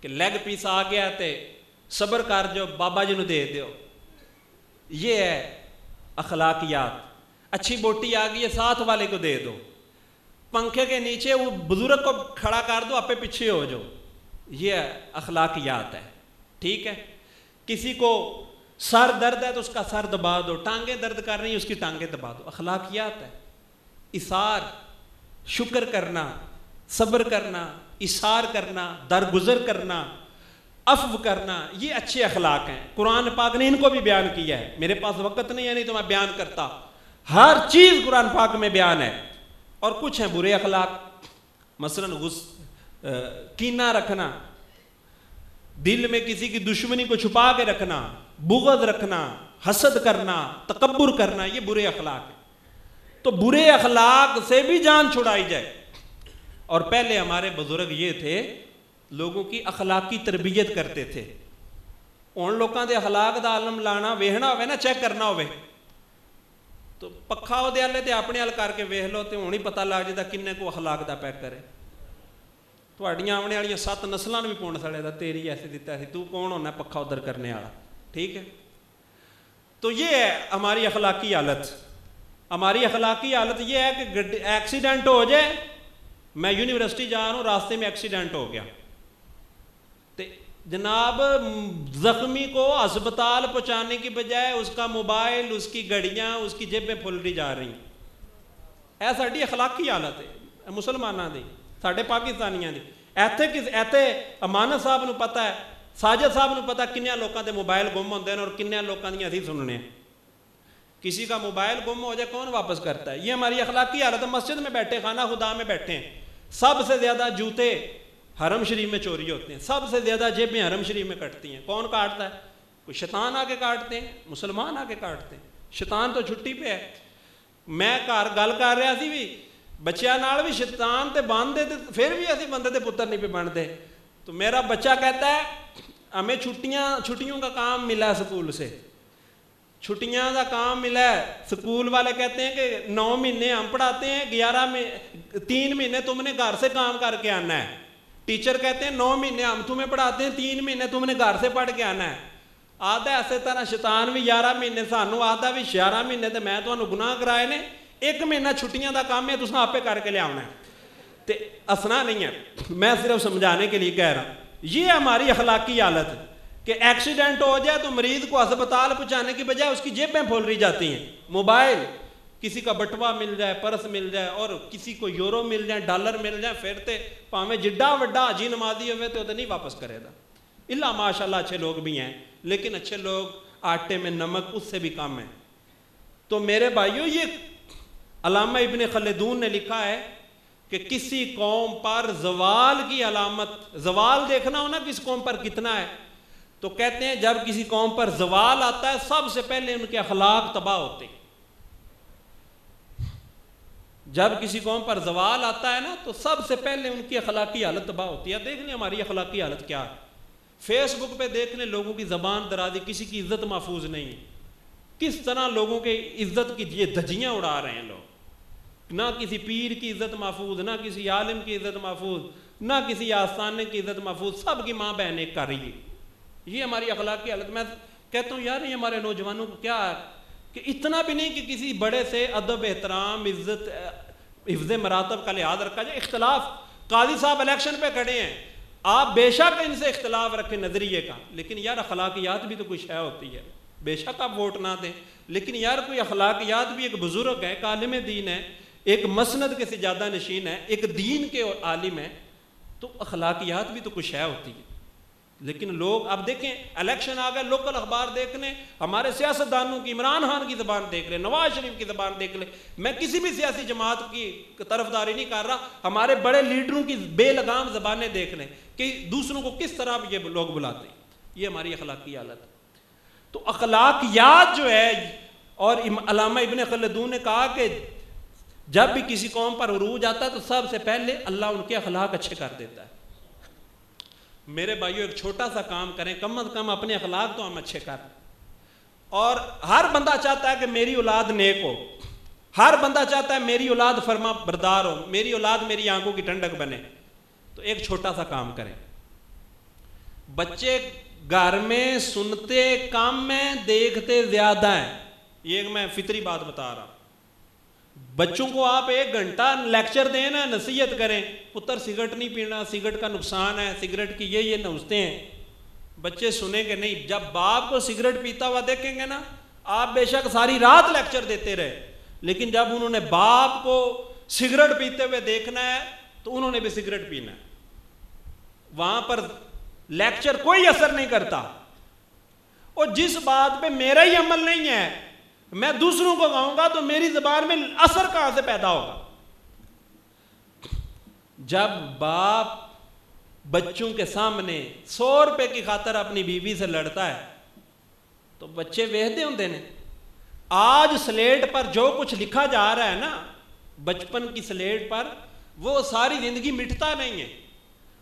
कि लेग पीस आ गया तो सब्र कर जो बाबा जी ने दे दो, ये है अखलाकियात। अच्छी बोटी आ गई है साथ वाले को दे दो, पंखे के नीचे वो बुजुर्ग को खड़ा कर दो, आपे पीछे हो जाओ, ये अखलाकियात है। ठीक है, किसी को सर दर्द है तो उसका सर दबा दो, टांगे दर्द कर रही है उसकी टांगे दबा दो, अखलाकियात है। इसार, शुक्र करना, सब्र करना, इसार करना, दरगुजर करना, अफ़्व करना, ये अच्छे अखलाक हैं। कुरान पाक ने इनको भी बयान किया है। मेरे पास वक़्त नहीं है, नहीं तो मैं बयान करता। हर चीज़ कुरान पाक में बयान है। और कुछ हैं बुरे अखलाक, मसलन कीना रखना, दिल में किसी की दुश्मनी को छुपा के रखना, बुग़्ज़ रखना, हसद करना, तकब्बुर करना, ये बुरे अखलाक है। तो बुरे अखलाक से भी जान छुड़ाई जाए। और पहले हमारे बुजुर्ग ये थे, लोगों की अखलाकी तरबियत करते थे। उन लोगों के अखलाक का आलम लाना वेखना होवे ना, चेक करना होवे तो पक्खा उहदे आले ते अपने हल करके वेख लो तो हुण ही पता लग जाता किन्ने को अखलाक दा पैक करे। तुहाड़ियां आने वाली 7 नस्लां भी पुण सड़े दा तेरी ऐसे दिता सी, तू कौन होना पक्खा उधर करने वाला। ठीक है, तो ये है हमारी अखलाकी हालत। हमारी अखलाकी हालत ये है कि एक्सीडेंट हो जाए, मैं यूनिवर्सिटी जा रहा हूँ, रास्ते में एक्सीडेंट हो गया तो जनाब जख्मी को अस्पताल पहुँचाने की बजाय उसका मोबाइल, उसकी घड़ियाँ, उसकी जेबें फुलदी जा रही। यह साडी अखलाकी हालत है मुसलमानों की, साडे पाकिस्तानियों की। इत्थे अमानत साहब नूं पता है, साजिद साहब नूं पता किन्ने लोगों के मोबाइल गुम होंदे ने और किन्ने लोगों दी असीं सुनने। किसी का मोबाइल गुम हो जाए कौन वापस करता है? ये हमारी अखलाकी हालत है। मस्जिद में बैठे, खाना खुदा में बैठे हैं, सबसे ज़्यादा जूते हरम शरीफ में चोरी होते हैं, सबसे ज़्यादा जेबें हरम शरीफ में कटती हैं। कौन काटता है? कोई शैतान आके काटते हैं, मुसलमान आके काटते हैं। शैतान तो छुट्टी पे है। मैं घर गल कर रहा सी भी बच्चों नाल भी शैतान तो बनते तो फिर भी असीं बंदे दे पुत्र नहीं पे बनते। तो मेरा बच्चा कहता है हमें छुट्टियों का काम मिला है स्कूल से, छुट्टियां का काम मिला है। स्कूल वाले कहते हैं कि 9 महीने हम पढ़ाते हैं, 3 महीने तुमने घर से काम करके आना है। टीचर कहते हैं 9 महीने हम तुम्हें पढ़ाते हैं, 3 महीने तुमने घर से पढ़ के आना है। आधा इस तरह शैतान भी 11 महीने सानू आधा भी 11 महीने तो मैं तुहानू गुनाह कराए ने, 1 महीना छुट्टियां का काम है तुसीं आपे करके लिया है। तो हसना नहीं है, मैं सिर्फ समझाने के लिए कह रहा हूँ। ये हमारी अखलाकी हालत है कि एक्सीडेंट हो जाए तो मरीज को अस्पताल पहुंचाने की बजाय उसकी जेबें फूल रही जाती हैं। मोबाइल, किसी का बटवा मिल जाए, पर्स मिल जाए और किसी को यूरो मिल जाए, डॉलर मिल जाए, फिर तो भावें जिड्डा वड्डा हाजी नमाजी हो तो नहीं वापस करेगा। इल्ला माशाल्लाह अच्छे लोग भी हैं, लेकिन अच्छे लोग आटे में नमक उससे भी कम है। तो मेरे भाइयों, ये अल्लामा इब्न खल्दून ने लिखा है कि किसी कौम पर जवाल की अलामत, जवाल देखना हो ना किस कौम पर कितना है, तो कहते हैं जब किसी कौम पर जवाल आता है सबसे पहले उनके अखलाक तबाह होते हैं। जब किसी कौम पर जवाल आता है ना तो सबसे पहले उनकी अखलाकी हालत तबाह होती है। देख लें हमारी अखलाकी हालत क्या है। फेसबुक पे देख लें लोगों की ज़बान दराजी, किसी की इज्जत महफूज नहीं है। किस तरह लोगों के इज्जत की ये धज्जियाँ उड़ा रहे हैं लोग। ना किसी पीर की इज्जत महफूज, ना किसी आलिम की इज्जत महफूज, ना किसी आस्थाने की इज्जत महफूज, सब की माँ बहन एक कर रही है। ये हमारी अखलाकी हालत। मैं कहता हूँ यार ये हमारे नौजवानों को क्या है कि इतना भी नहीं कि किसी बड़े से अदब, एहतराम, इज्जत, हिफ्ज़ मरातब का लिहाज रखा जाए। इख्तलाफ, काजी साहब इलेक्शन पे खड़े हैं, आप बेशक इनसे इख्तलाफ रखें नजरिए का, लेकिन यार अखलाकियात भी तो कुछ है होती है। बेशक आप वोट ना दें, लेकिन यार कोई अखलाकियात भी, एक बुजुर्ग है, एक आलिम दीन है, एक मसनद के सजादा नशीन है, एक दीन के आलिम है, तो अखलाकियात भी तो कुछ है होती है। लेकिन लोग अब देखें, इलेक्शन आ गए, लोकल अखबार देख लें, हमारे सियासतदानों की, इमरान खान की ज़बान देख लें, नवाज शरीफ की ज़बान देख लें। मैं किसी भी सियासी जमात की तरफदारी नहीं कर रहा, हमारे बड़े लीडरों की बेलगाम ज़बानें देख लें कि दूसरों को किस तरह ये लोग बुलाते हैं। ये हमारी अखलाकी हालत। तो अखलाकियात जो है, और अल्लामा इब्न खल्दून ने कहा कि जब भी किसी कौम पर उरूज आता है तो सबसे पहले अल्लाह उनके अखलाक अच्छे कर देता है। मेरे भाइयों, एक छोटा सा काम करें, कम अज कम अपने अखलाक तो हम अच्छे कर। और हर बंदा चाहता है कि मेरी औलाद नेक हो, हर बंदा चाहता है मेरी औलाद फरमा बरदार हो, मेरी औलाद मेरी आंखों की ठंडक बने। तो एक छोटा सा काम करें, बच्चे घर में सुनते कम में, देखते ज्यादा हैं। ये मैं फितरी बात बता रहा हूं। बच्चों को आप 1 घंटा लेक्चर दें ना, नसीहत करें, पुत्र सिगरेट नहीं पीना, सिगरेट का नुकसान है, सिगरेट की ये नुस्खे हैं, बच्चे सुनेंगे नहीं। जब बाप को सिगरेट पीता हुआ देखेंगे ना, आप बेशक सारी रात लेक्चर देते रहे, लेकिन जब उन्होंने बाप को सिगरेट पीते हुए देखना है तो उन्होंने भी सिगरेट पीना है। वहां पर लेक्चर कोई असर नहीं करता। और जिस बात पे मेरा ही अमल नहीं है, मैं दूसरों को कहूंगा तो मेरी जुबान में असर कहां से पैदा होगा। जब बाप बच्चों के सामने 100 रुपए की खातर अपनी बीवी से लड़ता है तो बच्चे वेखते होंगे ने। आज स्लेट पर जो कुछ लिखा जा रहा है ना, बचपन की स्लेट पर, वो सारी जिंदगी मिटता नहीं है।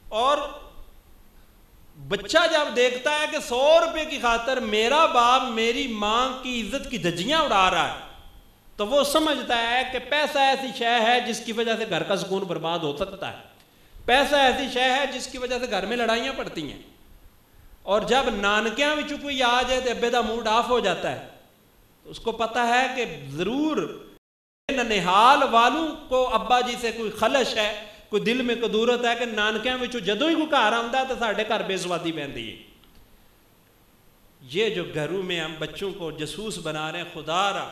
और बच्चा जब देखता है कि 100 रुपए की खातर मेरा बाप मेरी मां की इज्जत की धज्जियां उड़ा रहा है, तो वो समझता है कि पैसा ऐसी शय है जिसकी वजह से घर का सुकून बर्बाद हो सकता है। पैसा ऐसी शय है जिसकी वजह से घर में लड़ाइयां पड़ती हैं। और जब नानकियां भी कोई आ जाए तो अब्बे दा मूड ऑफ हो जाता है, तो उसको पता है कि जरूर ननिहाल वालों को अब्बा जी से कोई खलश है, कोई दिल में कदूरत है कि नानकियां विचों जदों ही कोई घर आंदा तो साढ़े घर बेसवादी पैंदी है। ये जो घरों में हम बच्चों को जसूस बना रहे हैं, खुदा रहा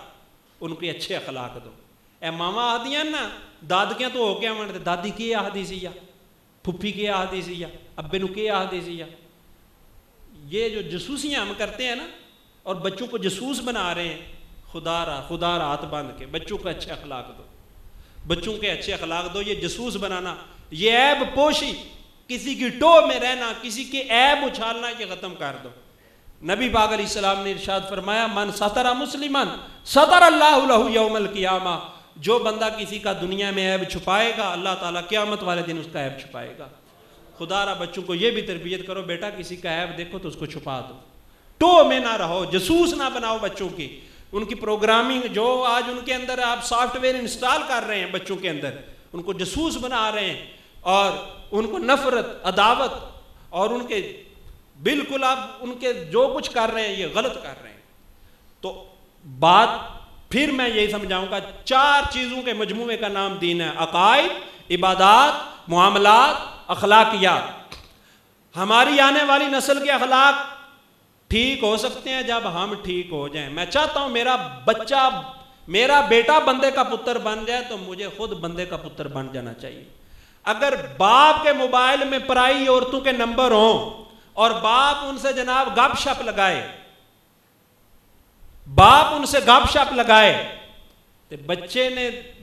उनके अच्छे अखलाक दो। ए मामा आदियां ना, दादकियां तो हो क्या मनते, दादी के आखदी सी या फुफी के आखदी सी या अब्बे नूं के आखदी सी या। ये जो जसूसियां हम करते हैं ना, और बच्चों को जसूस बना रहे हैं, खुदा रहा हाथ बांध के बच्चों को अच्छे अखलाक दो, बच्चों के अच्छे अखलाक दो। ये जसूस बनाना, ये ऐब पोशी, किसी की टोह में रहना, किसी के ऐब उछालना, ये खत्म कर दो। नबी पाक अलैहिस्सलाम ने इरशाद फरमाया, मन सतरा मुस्लिमन सतर अल्लाहु लहू यौमल क़ियामा। जो बंदा किसी का दुनिया में ऐब छुपाएगा, अल्लाह ताला क़यामत वाले दिन उसका ऐब छुपाएगा। खुदा रहा बच्चों को ये भी तरबियत करो, बेटा किसी का ऐब देखो तो उसको छुपा दो, टोह में ना रहो, जसूस ना बनाओ बच्चों की। उनकी प्रोग्रामिंग जो आज उनके अंदर आप सॉफ्टवेयर इंस्टॉल कर रहे हैं बच्चों के अंदर, उनको जसूस बना रहे हैं और उनको नफरत, अदावत, और उनके बिल्कुल आप उनके जो कुछ कर रहे हैं ये गलत कर रहे हैं। तो बात फिर मैं यही समझाऊंगा, 4 चीजों के मजमूए का नाम दीन है। अकायद, इबादात, मुआमलात, अखलाकियात। हमारी आने वाली नस्ल के अखलाक ठीक हो सकते हैं जब हम ठीक हो जाएं। मैं चाहता हूं मेरा बच्चा, मेरा बेटा बंदे का पुत्र बन जाए तो मुझे खुद बंदे का पुत्र बन जाना चाहिए। अगर बाप के मोबाइल में पराई औरतों के नंबर हों और बाप उनसे जनाब गपशप लगाए, बाप उनसे गपशप लगाए, तो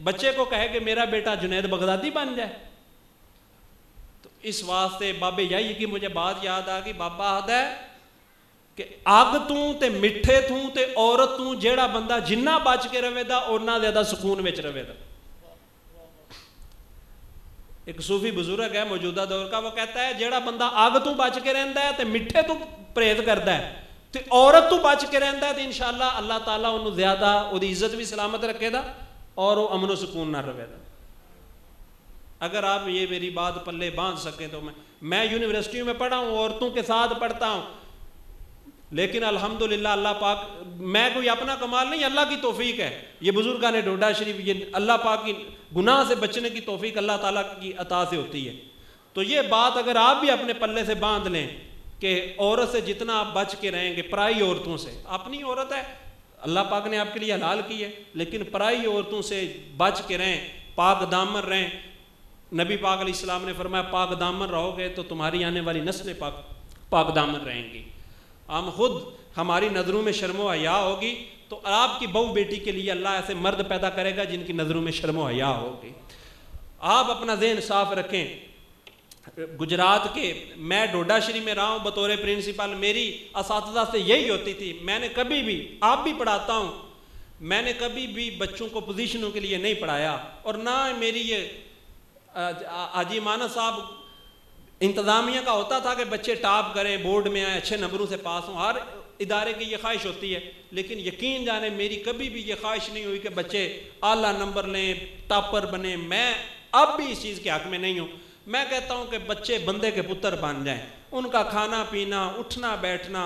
बच्चे को कहे कि मेरा बेटा जुनैद बगदादी बन जाए। तो इस वास्ते बाबे यही कि मुझे बात याद आ गई, बाबा आदा है कि अग तू ते मिठे तू ते औरत तू जेड़ा बंदा जिन्ना बच के रवेदा उन्ना ज्यादा सुकून विच रवेदा। एक सूफी बुजुर्ग है मौजूदा दौर का, वो कहता है जेड़ा बंदा अग तू बच के रहंदा है ते मिठे तू परहेज करदा है ते औरत तू बच के रहंदा है, तो इंशाअल्लाह अल्लाह ताला उन्हें ज्यादा उहदी इज्जत भी सलामत रखेगा और वो अमनो सुकून ना रवेगा। अगर आप ये मेरी बात पल्ले बांध सकें तो मैं यूनिवर्सिटियों में पढ़ा हूँ, औरतों के साथ पढ़ता हूँ, लेकिन अल्हम्दुलिल्लाह अल्लाह पाक, मैं कोई अपना कमाल नहीं, अल्लाह की तौफीक है। ये बुजुर्गान ने डोडा शरीफ, ये अल्लाह पाक की गुनाह से बचने की तौफीक अल्लाह ताला की अता से होती है। तो ये बात अगर आप भी अपने पल्ले से बांध लें कि औरत से जितना आप बच के रहेंगे, पराई औरतों से, अपनी औरत है अल्लाह पाक ने आपके लिए हलाल की है, लेकिन पराई औरतों से बच के रहें, पाक दामन रहें। नबी पाक अलैहिस्सलाम ने फरमाया पाक दामन रहोगे तो तुम्हारी आने वाली नस्लें पाक दामन रहेंगी। हम खुद, हमारी नज़रों में शर्म हया होगी तो आपकी बहू बेटी के लिए अल्लाह ऐसे मर्द पैदा करेगा जिनकी नज़रों में शर्म हया होगी। आप अपना ज़हन साफ रखें। गुजरात के, मैं डोडाश्री में रहा हूँ बतौर प्रिंसिपल, मेरी असातिज़ा से यही होती थी। मैंने कभी भी, आप भी पढ़ाता हूँ, मैंने कभी भी बच्चों को पोजीशनों के लिए नहीं पढ़ाया, और ना मेरी ये हाजी मानस साहब इंतज़ामिया का होता था कि बच्चे टॉप करें, बोर्ड में आए, अच्छे नंबरों से पास हों। हर इदारे की ये ख्वाहिश होती है, लेकिन यकीन जाने मेरी कभी भी ये ख्वाहिश नहीं हुई कि बच्चे आला नंबर लें, टॉपर बने। मैं अब भी इस चीज़ के हक़ में नहीं हूँ। मैं कहता हूँ कि बच्चे बंदे के पुत्र बन जाएं, उनका खाना पीना, उठना बैठना,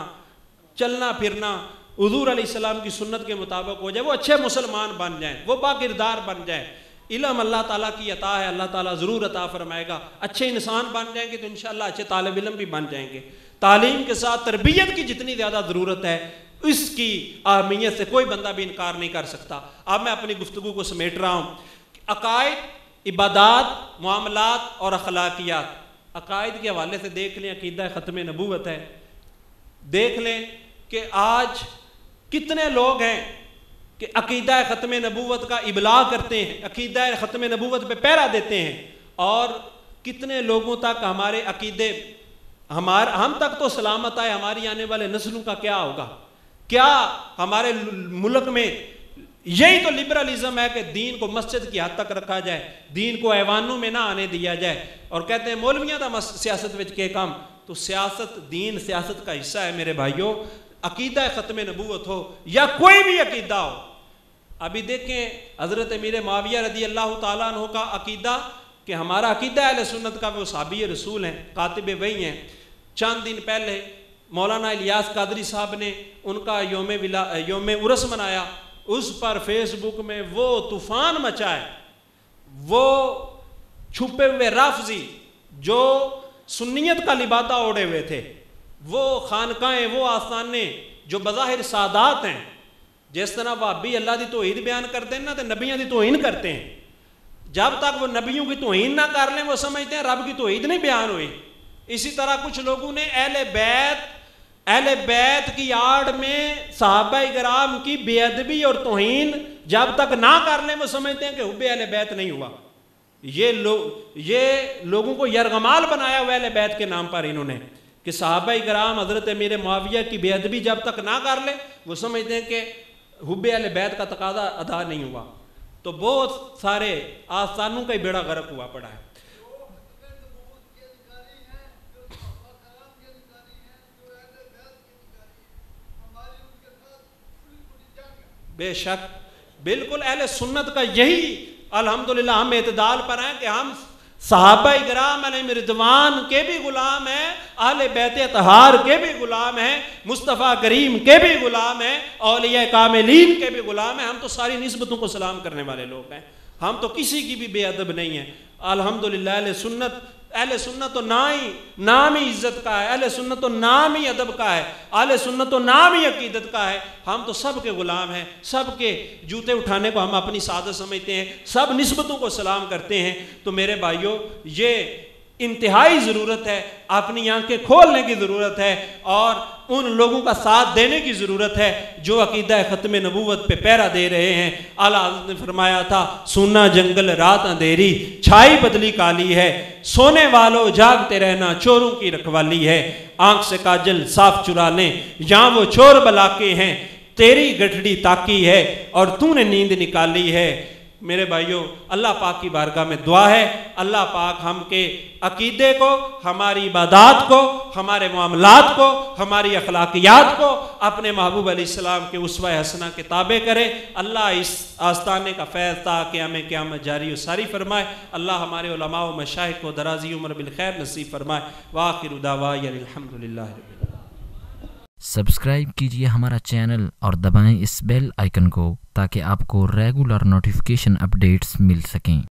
चलना फिरना हुज़ूर अलैहिस्सलाम की सुन्नत के मुताबिक हो जाए, वो अच्छे मुसलमान बन जाएं, वो बाकिरदार बन जाएं। इल्म अल्लाह ताला की अता है, अल्लाह ताला ज़रूर अता फरमाएगा। अच्छे इंसान बन जाएंगे तो इंशाअल्लाह अच्छे तालिब इल्म भी बन जाएंगे। तालीम के साथ तरबियत की जितनी ज़्यादा ज़रूरत है, इसकी अहमियत से कोई बंदा भी इनकार नहीं कर सकता। अब मैं अपनी गुफ्तगू को समेट रहा हूँ। अकायद, इबादात, मामलात और अखलाकियात। अकायद के हवाले से देख लें, अकीदा ख़त्म नबूवत है। देख लें कि आज कितने लोग हैं कि अकीदा ख़त्म नबूवत का इबलाग करते हैं, अकीदा ख़त्म नबूवत पे पहरा देते हैं, और कितने लोगों तक हमारे अकीदे, हम तक तो सलामत आए, हमारी आने वाले नस्लों का क्या होगा? क्या हमारे मुल्क में यही तो लिबरलिज्म है कि दीन को मस्जिद की हद तक रखा जाए, दीन को ऐवानों में ना आने दिया जाए, और कहते हैं मौलवियां दा सियासत विच के काम। तो सियासत, दीन सियासत का हिस्सा है मेरे भाइयों। अकीदा ख़त्म नबूवत हो या कोई भी अकीदा हो, अभी देखें हज़रत अमीर मुआविया रज़ी अल्लाह ताला अन्हु का अकीदा, कि हमारा अकीदा अहले सुन्नत का वो साहबी रसूल हैं, कातिब वही हैं। चंद दिन पहले मौलाना इलियास कादरी साहब ने उनका योम उरस मनाया। उस पर फेसबुक में वो तूफ़ान मचा है, वो छुपे हुए राफजी जो सुन्नियत का लिबादा ओढ़े हुए थे, वो खानकाएँ, वो आस्थाने जो बज़ाहिर सादात हैं, जिस तरह भाभी अल्लाह की तौहीद बयान करते हैं ना, तो नबियों की तौहीन करते हैं। जब तक वो नबियों की तौहीन ना कर लें, वो समझते हैं रब की तौहीद नहीं बयान हुई। इसी तरह कुछ लोगों ने अहले बैत की आड़ में सहाबाए किराम की बेअदबी और तौहीन जब तक ना कर लें, वो समझते हैं कि हुब्बे अहले बैत नहीं हुआ। ये लोगों को यरगमाल बनाया हुआ अहले बैत के नाम पर इन्होंने, कि सहाबाए किराम हज़रत अमीर मुआविया की बेअदबी जब तक ना कर ले, वो समझते हैं कि हुब्बे अहले बैत का तकादा अदा नहीं हुआ। तो बहुत सारे आस्थानों का ही बेड़ा गर्क हुआ पड़ा है। बेशक, बिल्कुल अहले सुन्नत का यही अल्हम्दुलिल्लाह हम एतदाल पर हैं कि हम सहाबाए किराम अलैहिम रिज़वान के भी गुलाम हैं, अहले बैत अतहार के भी गुलाम हैं, मुस्तफ़ा करीम के भी गुलाम हैं, औलिया कामिलीन के भी गुलाम हैं। हम तो सारी निस्बतों को सलाम करने वाले लोग हैं, हम तो किसी की भी बेअदब नहीं है। अल्हम्दुलिल्लाह अहले सुन्नत तो नाम ही इज्जत का है, अहले सुन्नत तो नाम ही अदब का है, अहले सुन्नत तो नाम ही अकीदत का है। हम तो सब के गुलाम हैं, सब के जूते उठाने को हम अपनी सादत समझते हैं, सब निस्बतों को सलाम करते हैं। तो मेरे भाइयों, ये इंतहाई ज़रूरत है, अपनी आंखें खोलने की ज़रूरत है, और उन लोगों का साथ देने की ज़रूरत है जो अकीदा ख़त्म नबूवत पे पहरा दे रहे हैं। आला हज़रत ने फरमाया था, सुना जंगल रात अंधेरी, छाई बदली काली है, सोने वालों जागते रहना, चोरों की रखवाली है। आंख से काजल साफ चुरा लें, यहाँ वो चोर बलाके हैं, तेरी गठड़ी ताकी है और तूने नींद निकाली है। मेरे भाइयों, अल्लाह पाक की बारगाह में दुआ है, अल्लाह पाक हम के अकीदे को, हमारी इबादात को, हमारे मामलात को, हमारी अखलाकियात को अपने महबूब अलैहिस्सलाम के उस्वा हसना के ताबे करे। अल्लाह इस आस्ताने का फैज़ ताकि हमें क़यामत जारी और सारी फरमाए। अल्लाह हमारे उलमा व मशाइख को दराज़ी उम्र बिल खैर नसीब फरमाए। व आखिरु दावाना अल्हम्दुलिल्लाह। सब्सक्राइब कीजिए हमारा चैनल और दबाएं इस बेल आइकन को ताकि आपको रेगुलर नोटिफिकेशन अपडेट्स मिल सकें।